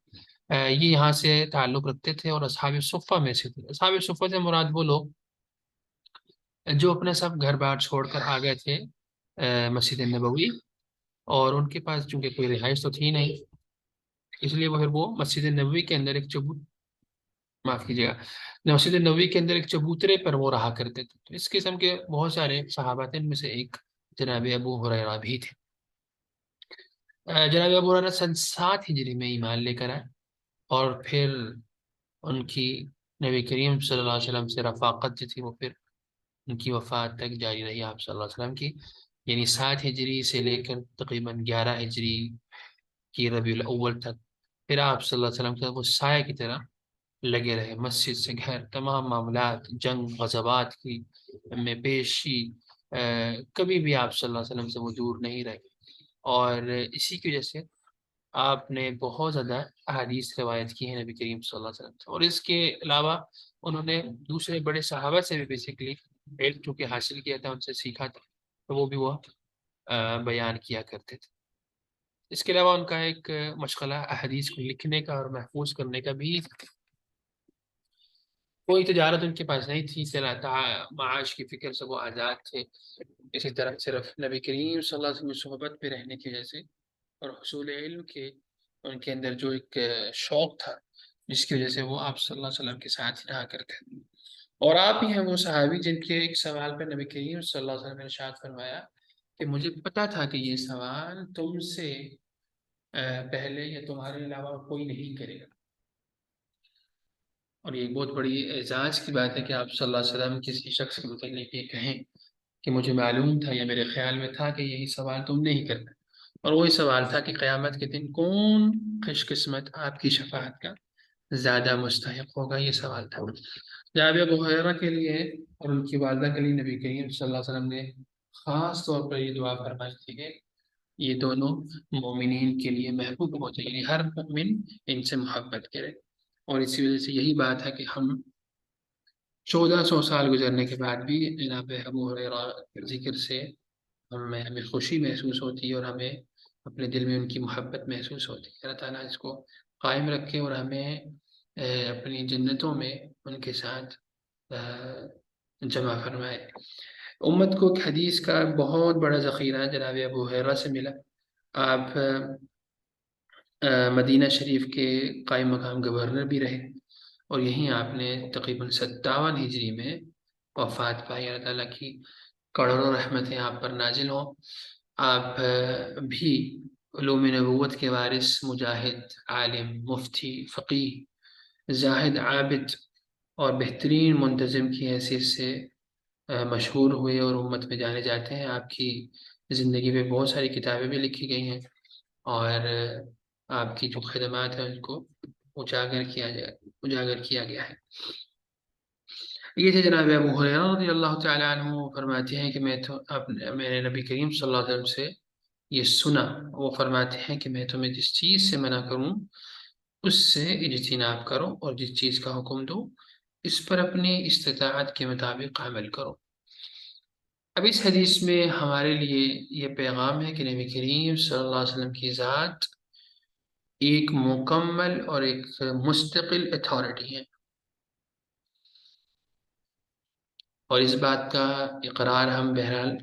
یہ یہاں سے تعلق رکھتے تھے اور اصحاب صفہ میں سے تھے۔ اصحاب صفہ سے مراد وہ لوگ جو اپنا سب گھر بار چھوڑ کر آ گئے تھے مسجد نبوی، اور ان کے پاس چونکہ کوئی رہائش تو تھی نہیں، اس لیے وہ مسجد نبوی کے اندر معاف کیجیے گا، مسجد نبوی کے اندر ایک چبوترے پر وہ رہا کرتے تھے۔ تو اس قسم کے بہت سارے صحابہ تھے، ان میں سے ایک جناب ابو ہریرہ بھی تھے۔ جناب ابو ہریرہ سن 7 ہجری میں ایمان لے کر آئے، اور پھر ان کی نبی کریم صلی اللہ علیہ وسلم سے رفاقت جو تھی وہ پھر ان کی وفات تک جاری رہی، آپ صلی اللہ علیہ وسلم کی، یعنی 7 ہجری سے لے کر تقریباً 11 ہجری کی ربیع الاول تک پھر آپ صلی اللہ علیہ وسلم کے وہ سایہ کی طرح لگے رہے، مسجد سے گھر، تمام معاملات، جنگ غزوات کی میں پیشی، کبھی بھی آپ صلی اللہ علیہ وسلم سے وہ دور نہیں رہے، اور اسی کی وجہ سے آپ نے بہت زیادہ احادیث روایت کی ہیں نبی کریم صلی اللہ علیہ وسلم سے، اور اس کے علاوہ انہوں نے دوسرے بڑے صحابہ سے بھی بیسکلی علم چونکہ حاصل کیا تھا، ان سے سیکھا تھا، تو وہ بھی وہ بیان کیا کرتے تھے۔ اس کے علاوہ ان کا ایک مشغلہ احادیث کو لکھنے کا اور محفوظ کرنے کا بھی، کوئی تجارت ان کے پاس نہیں تھی، معاش کی فکر سے وہ آزاد تھے۔ اسی طرح صرف نبی کریم صلی اللہ علیہ وسلم کی صحبت پہ رہنے کی وجہ سے اور حصول علم کے ان کے اندر جو ایک شوق تھا، جس کی وجہ سے وہ آپ صلی اللہ علیہ وسلم کے ساتھ رہا کرتے تھے۔ اور آپ ہی ہیں وہ صحابی جن کے ایک سوال پہ نبی کریم صلی اللہ علیہ وسلم نے ارشاد فرمایا کہ مجھے پتا تھا کہ یہ سوال تم سے پہلے یا تمہارے علاوہ کوئی نہیں کرے گا، اور یہ ایک بہت بڑی اعزاز کی بات ہے کہ آپ صلی اللہ علیہ وسلم کسی شخص کے متعلق یہ کہیں کہ مجھے معلوم تھا یا میرے خیال میں تھا کہ یہی سوال تم نہیں کرنا، اور وہی سوال تھا کہ قیامت کے دن کون خوش قسمت آپ کی شفاعت کا زیادہ مستحق ہوگا؟ یہ سوال تھا جناب ابو ہریرہ کے لیے اور ان کی والدہ کے لیے نبی کریم صلی اللہ علیہ وسلم نے خاص طور پر یہ دعا فرمائی تھی کہ یہ دونوں مومنین کے لیے محبوب ہو جائے، یعنی ہر مومن ان سے محبت کرے۔ اور اسی وجہ سے یہی بات ہے کہ ہم 1400 سال گزرنے کے بعد بھی جناب ابو ہریرہ کے ذکر سے ہمیں خوشی محسوس ہوتی ہے، اور ہمیں اپنے دل میں ان کی محبت محسوس ہوتی ہے۔ اللہ تعالیٰ اس کو قائم رکھے اور ہمیں اپنی جنتوں میں ان کے ساتھ جمع فرمائے۔ امت کو ایک حدیث کا بہت بڑا ذخیرہ جناب ابو ہریرہ سے ملا۔ آپ مدینہ شریف کے قائم مقام گورنر بھی رہے، اور یہیں آپ نے تقریباً 57 ہجری میں وفات پائی۔ اللہ تعالیٰ کی کروڑوں رحمتیں آپ پر نازل ہوں۔ آپ بھی علوم نبوت کے وارث، مجاہد، عالم، مفتی، فقیہ، زاہد، عابد اور بہترین منتظم کی حیثیت سے مشہور ہوئے اور امت میں جانے جاتے ہیں۔ آپ کی زندگی پہ بہت ساری کتابیں بھی لکھی گئی ہیں، اور آپ کی جو خدمات ہیں ان کو اجاگر کیا گیا ہے۔ یہ تھے جناب ابو ہریرہ رضی اللہ تعالیٰ عنہ، فرماتے ہیں کہ میں نے نبی کریم صلی اللہ علیہ وسلم سے یہ سنا، وہ فرماتے ہیں کہ میں تمہیں جس چیز سے منع کروں اس سے اجتناب کرو، اور جس چیز کا حکم دو اس پر اپنی استطاعت کے مطابق عمل کرو۔ اب اس حدیث میں ہمارے لیے یہ پیغام ہے کہ نبی کریم صلی اللہ علیہ وسلم کی ذات ایک مکمل اور ایک مستقل اتھارٹی ہے، اور اس بات کا اقرار ہم بہرحال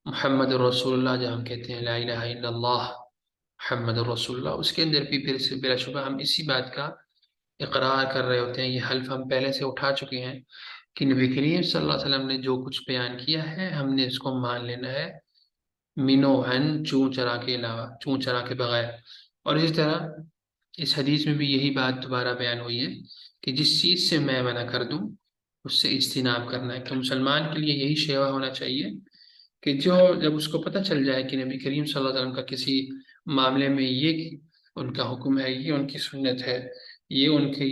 محمد رسول اللہ، جب ہم کہتے ہیں لا الہ الا اللہ محمد رسول اللہ، اس کے اندر بھی پھر سے بلا شبہ ہم اسی بات کا اقرار کر رہے ہوتے ہیں۔ یہ حلف ہم پہلے سے اٹھا چکے ہیں کہ نبی کریم صلی اللہ علیہ وسلم نے جو کچھ بیان کیا ہے ہم نے اس کو مان لینا ہے، مینو ہن چون چرا کے علاوہ، چون چرا کے بغیر۔ اور اسی طرح اس حدیث میں بھی یہی بات دوبارہ بیان ہوئی ہے کہ جس چیز سے میں منع کر دوں اس سے اجتناب کرنا ہے۔ کہ مسلمان کے لیے یہی شیوا ہونا چاہیے کہ جب اس کو پتہ چل جائے کہ نبی کریم صلی اللہ علیہ وسلم کا کسی معاملے میں یہ ان کا حکم ہے، یہ ان کی سنت ہے، یہ ان کی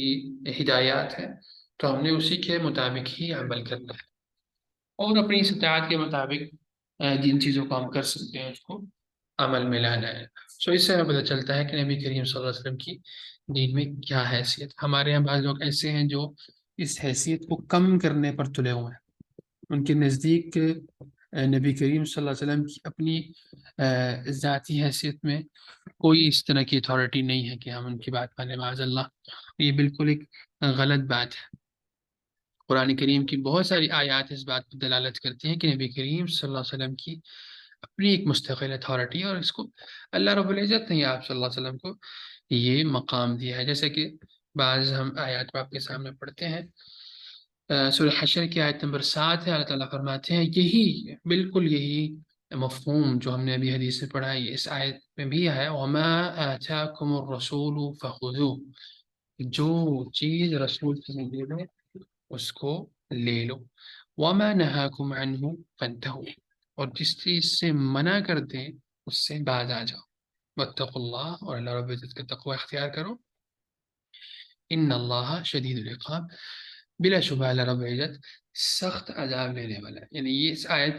ہدایات ہے، تو ہم نے اسی کے مطابق ہی عمل کرنا ہے، اور اپنی استطاعت کے مطابق جن چیزوں کو ہم کر سکتے ہیں اس کو عمل میں لانا ہے۔ اس سے ہمیں پتہ چلتا ہے کہ نبی کریم صلی اللہ علیہ وسلم کی دین میں کیا حیثیت۔ ہمارے یہاں بعض لوگ ایسے ہیں جو اس حیثیت کو کم کرنے پر تلے ہوئے ہیں۔ ان کے نزدیک نبی کریم صلی اللہ علیہ وسلم کی اپنی ذاتی حیثیت میں کوئی اس طرح کی اتھارٹی نہیں ہے کہ ہم ان کی بات مانیں، معاذ اللہ۔ یہ بالکل ایک غلط بات ہے۔ قرآن کریم کی بہت ساری آیات اس بات پر دلالت کرتی ہیں کہ نبی کریم صلی اللہ علیہ وسلم کی اپنی ایک مستقل اتھارٹی ہے، اور اس کو اللہ رب العزت نے آپ صلی اللہ علیہ وسلم کو یہ مقام دیا ہے۔ جیسے کہ بعض ہم آیات آپ کے سامنے پڑھتے ہیں، سورہ حشر کی آیت نمبر 7 ہے، اللہ تعالیٰ فرماتے ہیں یہی بالکل یہی مفہوم جو ہم نے ابھی حدیث سے پڑھا ہے اس آیت میں بھی ہے، وَمَا آتَاكُمُ الرَّسُولُ فَخُذُوهُ، جو چیز رسول سے دے دے اس کو لے لو، وَمَا نَهَاكُمْ عَنْهُ فَانْتَهُوا، اور جس چیز سے منع کر دیں اس سے باز آ جاؤ، وَاتَّقُوا اللَّهَ، اور اللہ رب العزت کا تقوی اختیار کرو، ان اللہ شدید العقاب، بلا شبہ اللہ رب العزت سخت عذاب لینے والا ہے۔ یعنی یہ اس آیت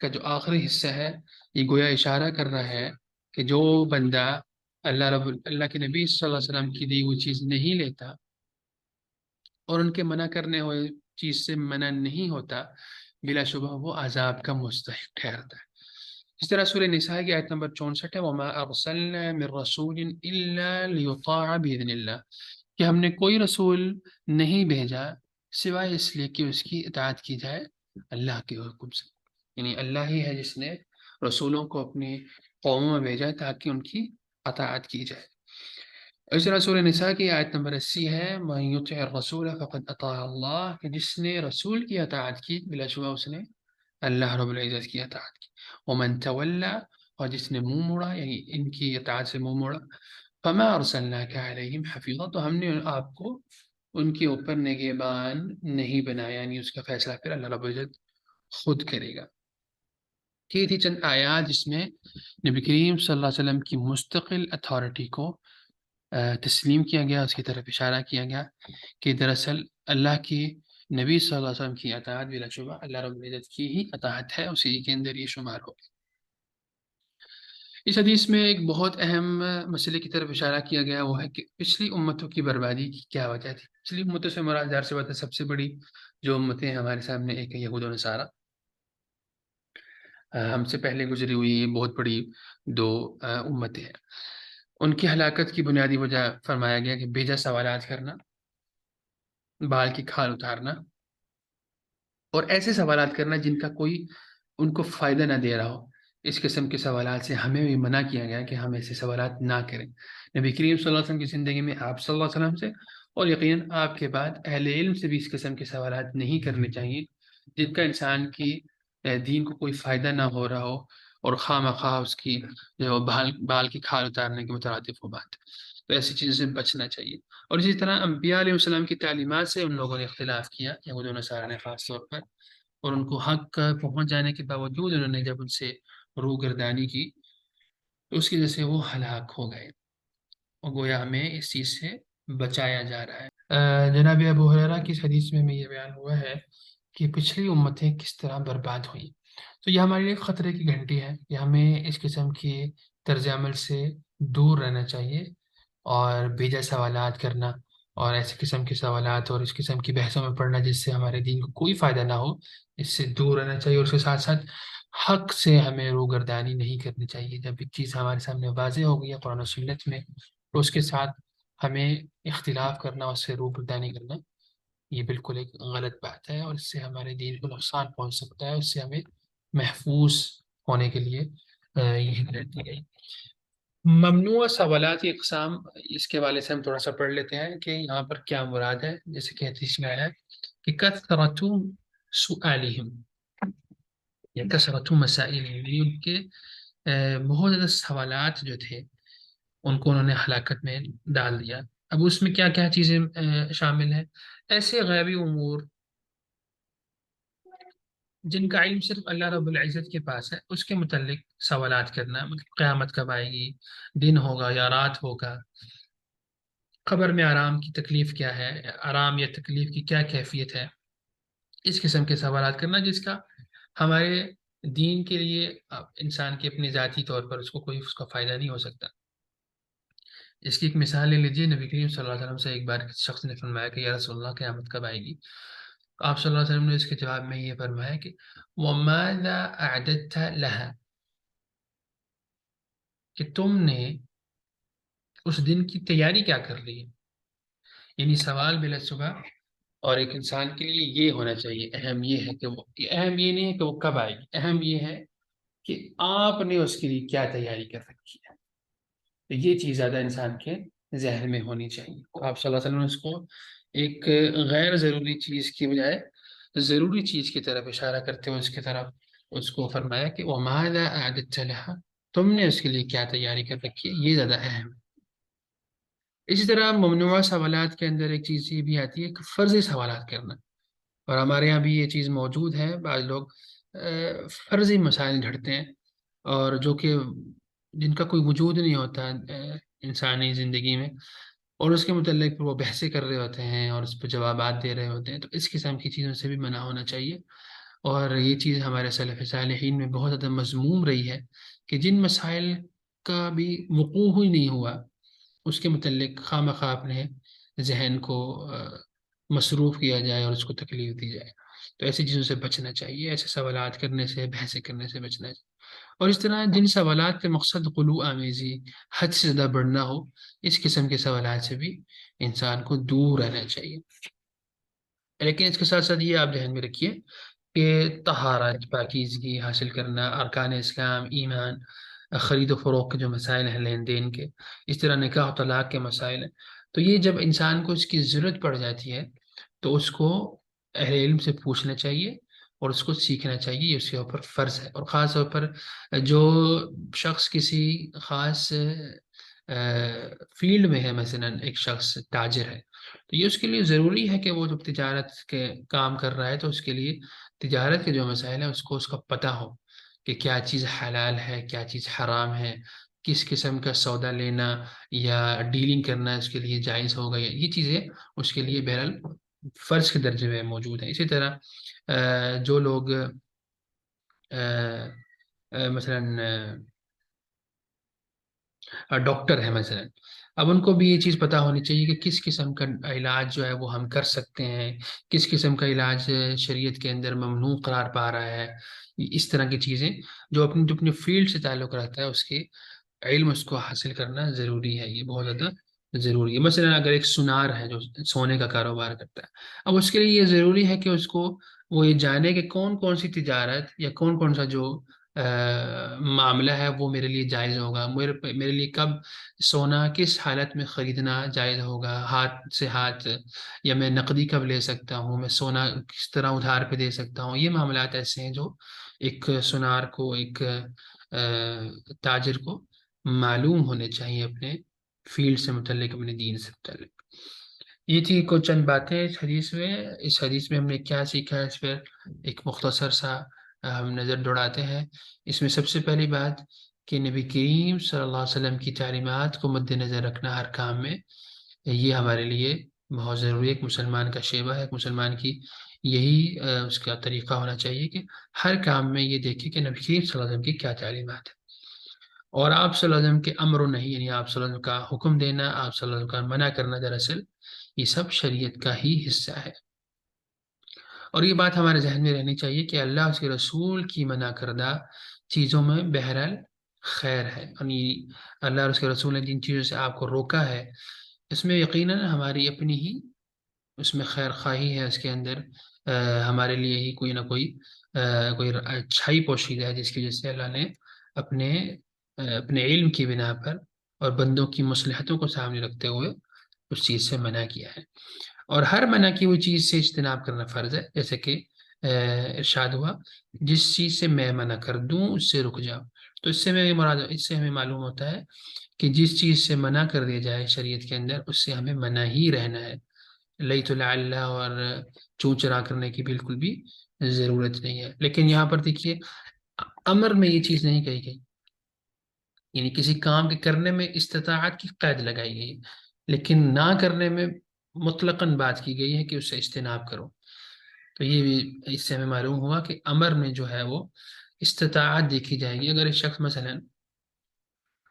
کا جو آخری حصہ ہے یہ گویا اشارہ کر رہا ہے کہ جو بندہ اللہ کے نبی صلی اللہ علیہ وسلم کی دی ہوئی چیز نہیں لیتا اور ان کے منع کرنے ہوئے چیز سے منع نہیں ہوتا، بلا شبہ وہ عذاب کا مستحق ٹھہرتا ہے۔ اس طرح سورہ نساء کی آیت نمبر 64 ہے، وَمَا أَرْسَلْنَا مِن رَّسُولٍ إِلَّا لِيُطَاعَ بِإِذْنِ اللَّهِ، کہ ہم نے کوئی رسول نہیں بھیجا سوائے اس لیے کہ اس کی اطاعت کی جائے اللہ کے حکم سے۔ یعنی اللہ ہی ہے جس نے رسولوں کو اپنی قوموں میں بھیجا تاکہ ان کی اطاعت کی جائے۔ اس طرح سورہ نساء کی آیت نمبر 80 ہے، مَن يُطِعِ الرَّسُولَ فَقَدْ أَطَاعَ اللَّهَ، کہ جس نے رسول کی اطاعت کی بلا شبہ اس نے اللہ رب العزت کی اطاعت کی۔ وَمَن تَوَلَّى، اور جس نے منہ موڑا، یعنی ان کی اطاعت سے منہ موڑا، فَمَا أَرْسَلْنَاكَ عَلَيْهِمْ حَفِيظًا، تو ہم نے آپ کو ان کے اوپر نگہبان نہیں بنایا، یعنی اس کا فیصلہ پھر اللہ رب العزت خود کرے گا۔ یہ تھی چند آیات جس میں نبی کریم صلی اللہ علیہ وسلم کی مستقل اتھارٹی کو تسلیم کیا گیا، اس کی طرف اشارہ کیا گیا کہ دراصل اللہ کی نبی صلی اللہ علیہ وسلم کی اطاعت بلا شبہ اللہ رب العزت کی ہی اطاعت ہے، اسی کے اندر یہ شمار ہو۔ اس حدیث میں ایک بہت اہم مسئلے کی طرف اشارہ کیا گیا، وہ ہے کہ پچھلی امتوں کی بربادی کی کیا وجہ تھی۔ پچھلی امتوں سے مراد ظاہر سی بات ہے سب سے بڑی جو امتیں ہمارے سامنے ایک ہے یہود و نصارہ، ہم سے پہلے گزری ہوئی یہ بہت بڑی دو امتیں ہیں۔ ان کی ہلاکت کی بنیادی وجہ فرمایا گیا کہ بیجا سوالات کرنا، بال کی کھال اتارنا، اور ایسے سوالات کرنا جن کا کوئی ان کو فائدہ نہ دے رہا ہو۔ اس قسم کے سوالات سے ہمیں بھی منع کیا گیا کہ ہم ایسے سوالات نہ کریں نبی کریم صلی اللہ علیہ وسلم کی زندگی میں، آپ صلی اللہ علیہ وسلم سے، اور یقیناً آپ کے بعد اہل علم سے بھی اس قسم کے سوالات نہیں کرنے چاہیے جن کا انسان کی دین کو کوئی فائدہ نہ ہو رہا ہو اور خواہ مخواہ اس کی جو بال کی کھال اتارنے کے مترادف ہو بات، تو ایسی چیزوں سے بچنا چاہیے۔ اور اسی طرح انبیاء علیہ السلام کی تعلیمات سے ان لوگوں نے اختلاف کیا، یہود و نصارہ نے خاص طور پر، اور ان کو حق پہنچ جانے کے باوجود انہوں نے جب ان سے روگردانی کی تو اس کی وجہ سے وہ ہلاک ہو گئے، اور گویا ہمیں اس چیز سے بچایا جا رہا ہے۔ جناب ابو ہریرہ کی اس حدیث میں یہ بیان ہوا ہے کہ پچھلی امتیں کس طرح برباد ہوئیں، تو یہ ہمارے لیے خطرے کی گھنٹی ہے کہ ہمیں اس قسم کی طرز عمل سے دور رہنا چاہیے، اور بیجا سوالات کرنا اور ایسے قسم کے سوالات اور اس قسم کی بحثوں میں پڑھنا جس سے ہمارے دین کو کوئی فائدہ نہ ہو، اس سے دور رہنا چاہیے۔ اور اس کے ساتھ ساتھ حق سے ہمیں روگردانی نہیں کرنی چاہیے۔ جب ایک چیز ہمارے سامنے واضح ہو گئی ہے قرآن و سنت میں، تو اس کے ساتھ ہمیں اختلاف کرنا، اس سے روگردانی کرنا، یہ بالکل ایک غلط بات ہے، اور اس سے ہمارے دین کو نقصان پہنچ سکتا ہے۔ اس سے ہمیں محفوظ ہونے کے لیے یہ ہدایت دی گئی۔ ممنوع سوالات کی اقسام، اس کے حوالے سے ہم تھوڑا سا پڑھ لیتے ہیں کہ یہاں پر کیا مراد ہے۔ جیسے کہ حدیث میں آیا ہے کہ کثرت سؤالہم یا کثرت مسائلہم، یہ ان کے بہت زیادہ سوالات جو تھے ان کو انہوں نے ہلاکت میں ڈال دیا۔ اب اس میں کیا کیا چیزیں شامل ہیں؟ ایسے غیبی امور جن کا علم صرف اللہ رب العزت کے پاس ہے، اس کے متعلق سوالات کرنا، مطلب قیامت کب آئے گی، دن ہوگا یا رات ہوگا، قبر میں آرام کی تکلیف کیا ہے، آرام یا تکلیف کی کیا کیفیت ہے، اس قسم کے سوالات کرنا جس کا ہمارے دین کے لیے انسان کے اپنے ذاتی طور پر اس کو کوئی اس کا فائدہ نہیں ہو سکتا۔ اس کی ایک مثال لے لیجیے، نبی کریم صلی اللہ علیہ وسلم سے ایک بار کسی شخص نے فرمایا کہ یا رسول اللہ قیامت کب آئے گی؟ آپ صلی اللہ علیہ وسلم نے اس کے جواب میں یہ فرمایا کہ وَمَاذَا أَعْدَدْتَ لَهَا، کہ تم نے اس دن کی تیاری کیا کر لی ہے۔ یعنی سوال بلا صبح اور ایک انسان کے لیے یہ ہونا چاہیے، اہم یہ ہے کہ اہم یہ نہیں ہے کہ وہ کب آئے گی، اہم یہ ہے کہ آپ نے اس کے لیے کیا تیاری کر رکھی ہے۔ تو یہ چیز زیادہ انسان کے ذہن میں ہونی چاہیے۔ آپ صلی اللہ علیہ وسلم نے اس کو ایک غیر ضروری چیز کی بجائے ضروری چیز کی طرف اشارہ کرتے ہوئے اس کی طرف اس کو فرمایا کہ وَمَاذَا أَعْدَدْتَ لَهَا، تم نے اس کے لیے کیا تیاری کر رکھی ہے، یہ زیادہ اہم ہے۔ اسی طرح ممنوعہ سوالات کے اندر ایک چیز یہ بھی آتی ہے کہ فرضی سوالات کرنا، اور ہمارے یہاں بھی یہ چیز موجود ہے۔ بعض لوگ فرضی مسائل جھڑتے ہیں، اور جو کہ جن کا کوئی وجود نہیں ہوتا انسانی زندگی میں، اور اس کے متعلق پھر وہ بحثیں کر رہے ہوتے ہیں اور اس پہ جوابات دے رہے ہوتے ہیں۔ تو اس قسم کی چیزوں سے بھی منع ہونا چاہیے، اور یہ چیز ہمارے سلف صالحین میں بہت زیادہ مذموم رہی ہے کہ جن مسائل کا بھی وقوع ہی نہیں ہوا اس کے متعلق خواہ مخواہ اپنے ذہن کو مصروف کیا جائے اور اس کو تکلیف دی جائے۔ تو ایسی چیزوں سے بچنا چاہیے، ایسے سوالات کرنے سے، بحثیں کرنے سے بچنا چاہیے۔ اور اس طرح جن سوالات کے مقصد غلو آمیزی، حد سے زیادہ بڑھنا ہو، اس قسم کے سوالات سے بھی انسان کو دور رہنا چاہیے۔ لیکن اس کے ساتھ ساتھ یہ آپ ذہن میں رکھیے کہ طہارت، پاکیزگی حاصل کرنا، ارکان اسلام، ایمان، خرید و فروخت کے جو مسائل ہیں، لین دین کے، اس طرح نکاح و طلاق کے مسائل ہیں، تو یہ جب انسان کو اس کی ضرورت پڑ جاتی ہے تو اس کو اہل علم سے پوچھنا چاہیے اور اس کو سیکھنا چاہیے، یہ اس کے اوپر فرض ہے۔ اور خاص طور پر جو شخص کسی خاص فیلڈ میں ہے، مثلا ایک شخص تاجر ہے، تو یہ اس کے لیے ضروری ہے کہ وہ جب تجارت کے کام کر رہا ہے تو اس کے لیے تجارت کے جو مسائل ہیں اس کو اس کا پتہ ہو کہ کیا چیز حلال ہے، کیا چیز حرام ہے، کس قسم کا سودا لینا یا ڈیلنگ کرنا اس کے لیے جائز ہوگا، یہ چیزیں اس کے لیے بہرحال فرض کے درجے میں موجود ہیں۔ اسی طرح جو لوگ مثلا ڈاکٹر ہیں مثلا، اب ان کو بھی یہ چیز پتہ ہونی چاہیے کہ کس قسم کا علاج جو ہے وہ ہم کر سکتے ہیں، کس قسم کا علاج شریعت کے اندر ممنوع قرار پا رہا ہے۔ اس طرح کی چیزیں جو اپنی فیلڈ سے تعلق رکھتا ہے اس کے علم اس کو حاصل کرنا ضروری ہے، یہ بہت زیادہ ضروری ہے۔ مثلا اگر ایک سنار ہے جو سونے کا کاروبار کرتا ہے، اب اس کے لیے یہ ضروری ہے کہ اس کو وہ یہ جانے کہ کون کون سی تجارت یا کون کون سا جو معاملہ ہے وہ میرے لیے جائز ہوگا، میرے لیے کب سونا کس حالت میں خریدنا جائز ہوگا، ہاتھ سے ہاتھ، یا میں نقدی کب لے سکتا ہوں، میں سونا کس طرح ادھار پہ دے سکتا ہوں۔ یہ معاملات ایسے ہیں جو ایک سنار کو، ایک تاجر کو معلوم ہونے چاہیے اپنے فیلڈ سے متعلق، اپنے دین سے متعلق۔ یہ تھی کچھ چند باتیں اس حدیث میں۔ اس حدیث میں ہم نے کیا سیکھا ہے، اس پر ایک مختصر سا ہم نظر دوڑاتے ہیں۔ اس میں سب سے پہلی بات کہ نبی کریم صلی اللہ علیہ وسلم کی تعلیمات کو مد نظر رکھنا ہر کام میں، یہ ہمارے لیے بہت ضروری ہے۔ ایک مسلمان کا شیبہ ہے، ایک مسلمان کی یہی اس کا طریقہ ہونا چاہیے کہ ہر کام میں یہ دیکھے کہ نبی کریم صلی اللہ علیہ وسلم کی کیا تعلیمات ہے، اور آپ صلی اللہ علیہ وسلم کے امر و نہیں، یعنی آپ صلی اللہ علیہ وسلم کا حکم دینا، آپ صلی اللہ علیہ وسلم کا منع کرنا، دراصل یہ سب شریعت کا ہی حصہ ہے۔ اور یہ بات ہمارے ذہن میں رہنی چاہیے کہ اللہ اس کے رسول کی منع کردہ چیزوں میں بہرحال خیر ہے، یعنی اللہ اور اس کے رسول نے جن چیزوں سے آپ کو روکا ہے اس میں یقیناً ہماری اپنی ہی اس میں خیر خواہی ہے، اس کے اندر ہمارے لیے ہی کوئی نہ کوئی اچھائی پوشیدہ ہے، جس کی وجہ سے اللہ نے اپنے علم کی بنا پر اور بندوں کی مصلحتوں کو سامنے رکھتے ہوئے اس چیز سے منع کیا ہے۔ اور ہر منع کی ہوئی چیز سے اجتناب کرنا فرض ہے، جیسے کہ ارشاد ہوا جس چیز سے میں منع کر دوں اس سے رک جاؤ، تو اس سے ہمیں معلوم ہوتا ہے کہ جس چیز سے منع کر دیا جائے شریعت کے اندر اس سے ہمیں منع ہی رہنا ہے، لیت لعل اور چوں چرا کرنے کی بالکل بھی ضرورت نہیں ہے۔ لیکن یہاں پر دیکھیے امر میں یہ چیز نہیں کہی گئی، یعنی کسی کام کے کرنے میں استطاعت کی قید لگائی گئی، لیکن نہ کرنے میں مطلقاً بات کی گئی ہے کہ اس سے اجتناب کرو۔ تو یہ بھی اس سے ہمیں معلوم ہوا کہ امر میں جو ہے وہ استطاعت دیکھی جائے گی۔ اگر ایک شخص مثلا،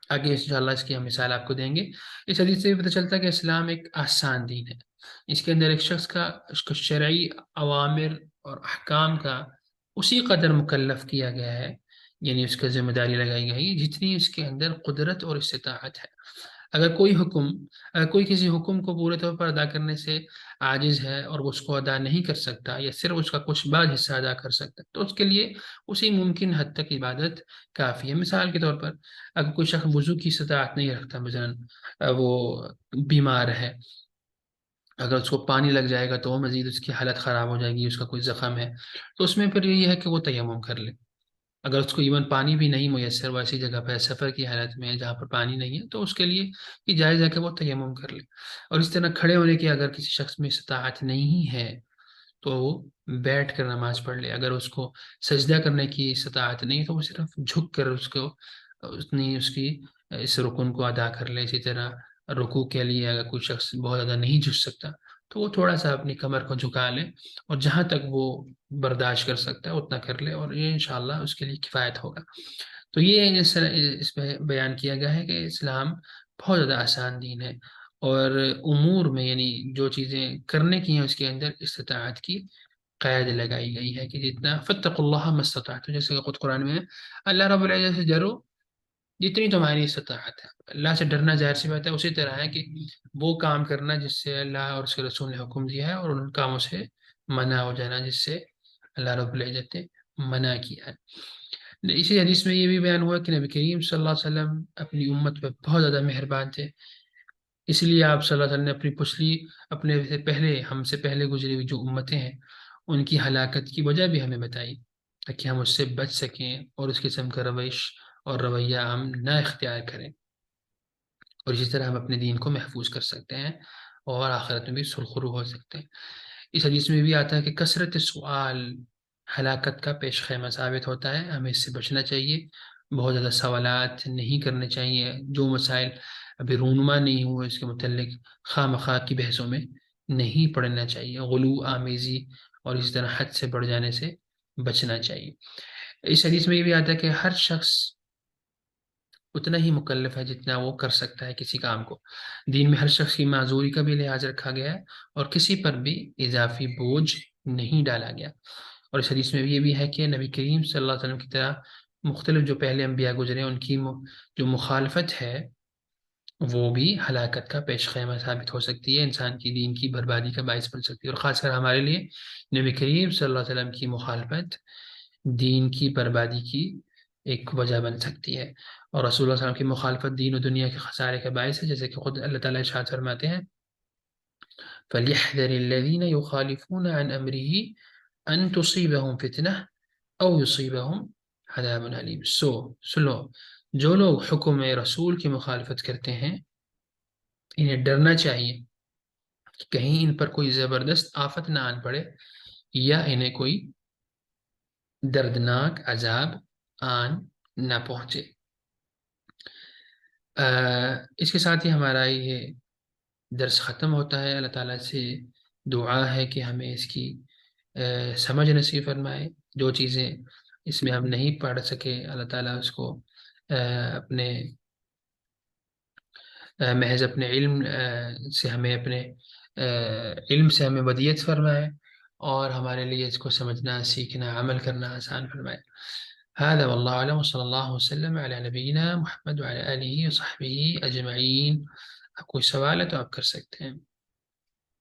آگے انشاءاللہ اس کی ہم مثال آپ کو دیں گے، اس حدیث سے بھی پتہ چلتا ہے کہ اسلام ایک آسان دین ہے، اس کے اندر ایک شخص کا اس کو شرعی اوامر اور احکام کا اسی قدر مکلف کیا گیا ہے، یعنی اس کا ذمہ داری لگائی گئی جتنی اس کے اندر قدرت اور استطاعت ہے۔ اگر کوئی کسی حکم کو پورے طور پر ادا کرنے سے عاجز ہے اور وہ اس کو ادا نہیں کر سکتا یا صرف اس کا کچھ بعض حصہ ادا کر سکتا ہے، تو اس کے لیے اسی ممکن حد تک عبادت کافی ہے۔ مثال کے طور پر اگر کوئی شخص وضو کی استطاعت نہیں رکھتا، مثلا وہ بیمار ہے، اگر اس کو پانی لگ جائے گا تو وہ مزید اس کی حالت خراب ہو جائے گی، اس کا کوئی زخم ہے، تو اس میں پھر یہ ہے کہ وہ تیمم کر لے۔ اگر اس کو ایون پانی بھی نہیں میسر، وہ ایسی جگہ پہ سفر کی حالت میں ہے جہاں پر پانی نہیں ہے، تو اس کے لیے یہ جائز ہے کہ وہ تیمم کر لے۔ اور اس طرح کھڑے ہونے کی اگر کسی شخص میں استطاعت نہیں ہے تو وہ بیٹھ کر نماز پڑھ لے۔ اگر اس کو سجدہ کرنے کی استطاعت نہیں ہے تو وہ صرف جھک کر اس کی اس رکن کو ادا کر لے۔ اسی طرح رکوع کے لیے اگر کوئی شخص بہت زیادہ نہیں جھک سکتا تو وہ تھوڑا سا اپنی کمر کو جھکا لے اور جہاں تک وہ برداشت کر سکتا ہے اتنا کر لے، اور یہ انشاءاللہ اس کے لیے کفایت ہوگا۔ تو یہ اس میں بیان کیا گیا ہے کہ اسلام بہت زیادہ آسان دین ہے، اور امور میں یعنی جو چیزیں کرنے کی ہیں اس کے اندر استطاعت کی قید لگائی گئی ہے کہ جتنا فتقوا اللہ ما استطعتم، جیسے کہ خود قرآن میں ہے اللہ رب العزت سے ڈرو جتنی تمہاری استطاعت ہے۔ اللہ سے ڈرنا ظاہر سی بات ہے، اسی طرح ہے کہ وہ کام کرنا جس سے اللہ اور اس کے رسول نے حکم دیا ہے، اور ان کاموں سے منع ہو جانا جس سے اللہ رب العزت نے منع کیا ہے۔ اسی حدیث میں یہ بھی بیان ہوا کہ نبی کریم صلی اللہ علیہ وسلم اپنی امت پہ بہت زیادہ مہربان تھے، اس لیے آپ صلی اللہ علیہ وسلم نے اپنی پچھلی ہم سے پہلے گزری ہوئی جو امتیں ہیں ان کی ہلاکت کی وجہ بھی ہمیں بتائی تاکہ ہم اس سے بچ سکیں اور اس قسم کا روش اور رویہ ہم نہ اختیار کریں، اور اسی طرح ہم اپنے دین کو محفوظ کر سکتے ہیں اور آخرت میں بھی سرخرو ہو سکتے ہیں۔ اس حدیث میں بھی آتا ہے کہ کثرت سوال ہلاکت کا پیش خیمہ ثابت ہوتا ہے، ہمیں اس سے بچنا چاہیے بہت زیادہ سوالات نہیں کرنے چاہیے، جو مسائل ابھی رونما نہیں ہوئے اس کے متعلق خواہ مخواہ کی بحثوں میں نہیں پڑھنا چاہیے، غلو آمیزی اور اس طرح حد سے بڑھ جانے سے بچنا چاہیے۔ اس حدیث میں یہ بھی آتا ہے کہ ہر شخص اتنا ہی مکلف ہے جتنا وہ کر سکتا ہے کسی کام کو۔ دین میں ہر شخص کی معذوری کا بھی لحاظ رکھا گیا ہے اور کسی پر بھی اضافی بوجھ نہیں ڈالا گیا۔ اور اس حدیث میں یہ بھی ہے کہ نبی کریم صلی اللہ علیہ وسلم کی طرح مختلف جو پہلے انبیاء گزرے ان کی جو مخالفت ہے وہ بھی ہلاکت کا پیش خیمہ ثابت ہو سکتی ہے، انسان کی دین کی بربادی کا باعث بن سکتی ہے، اور خاص کر ہمارے لیے نبی کریم صلی اللہ علیہ وسلم کی مخالفت دین کی بربادی کی ایک وجہ بن سکتی ہے، اور رسول اللہ صلی اللہ علیہ وسلم کی مخالفت دین و دنیا کے خسارے کا باعث ہے، جیسے کہ خود اللہ تعالیٰ ارشاد فرماتے ہیں فَلْيَحْذَرِ الَّذِينَ يُخَالِفُونَ عَنْ أَمْرِهِ أَن تُصِيبَهُمْ فِتْنَةٌ أَوْ يُصِيبَهُمْ عَذَابٌ أَلِيمٌ۔ سنو، جو لوگ حکم رسول کی مخالفت کرتے ہیں انہیں ڈرنا چاہیے کہ کہیں ان پر کوئی زبردست آفت نہ آن پڑے یا انہیں کوئی دردناک عذاب آن نہ پہنچے۔ اس کے ساتھ ہی ہمارا یہ درس ختم ہوتا ہے۔ اللہ تعالیٰ سے دعا ہے کہ ہمیں اس کی سمجھ نصیب فرمائے، جو چیزیں اس میں ہم نہیں پڑھ سکے اللہ تعالیٰ اس کو اپنے محض اپنے علم سے ہمیں اپنے علم سے ہمیں ودیت فرمائے اور ہمارے لیے اس کو سمجھنا، سیکھنا، عمل کرنا آسان فرمائے۔ هذا والله أعلم وصلى الله وسلم على نبينا محمد وعلى آله وصحبه أجمعين۔ اب کوئی سوال ہے تو آپ کر سکتے ہیں۔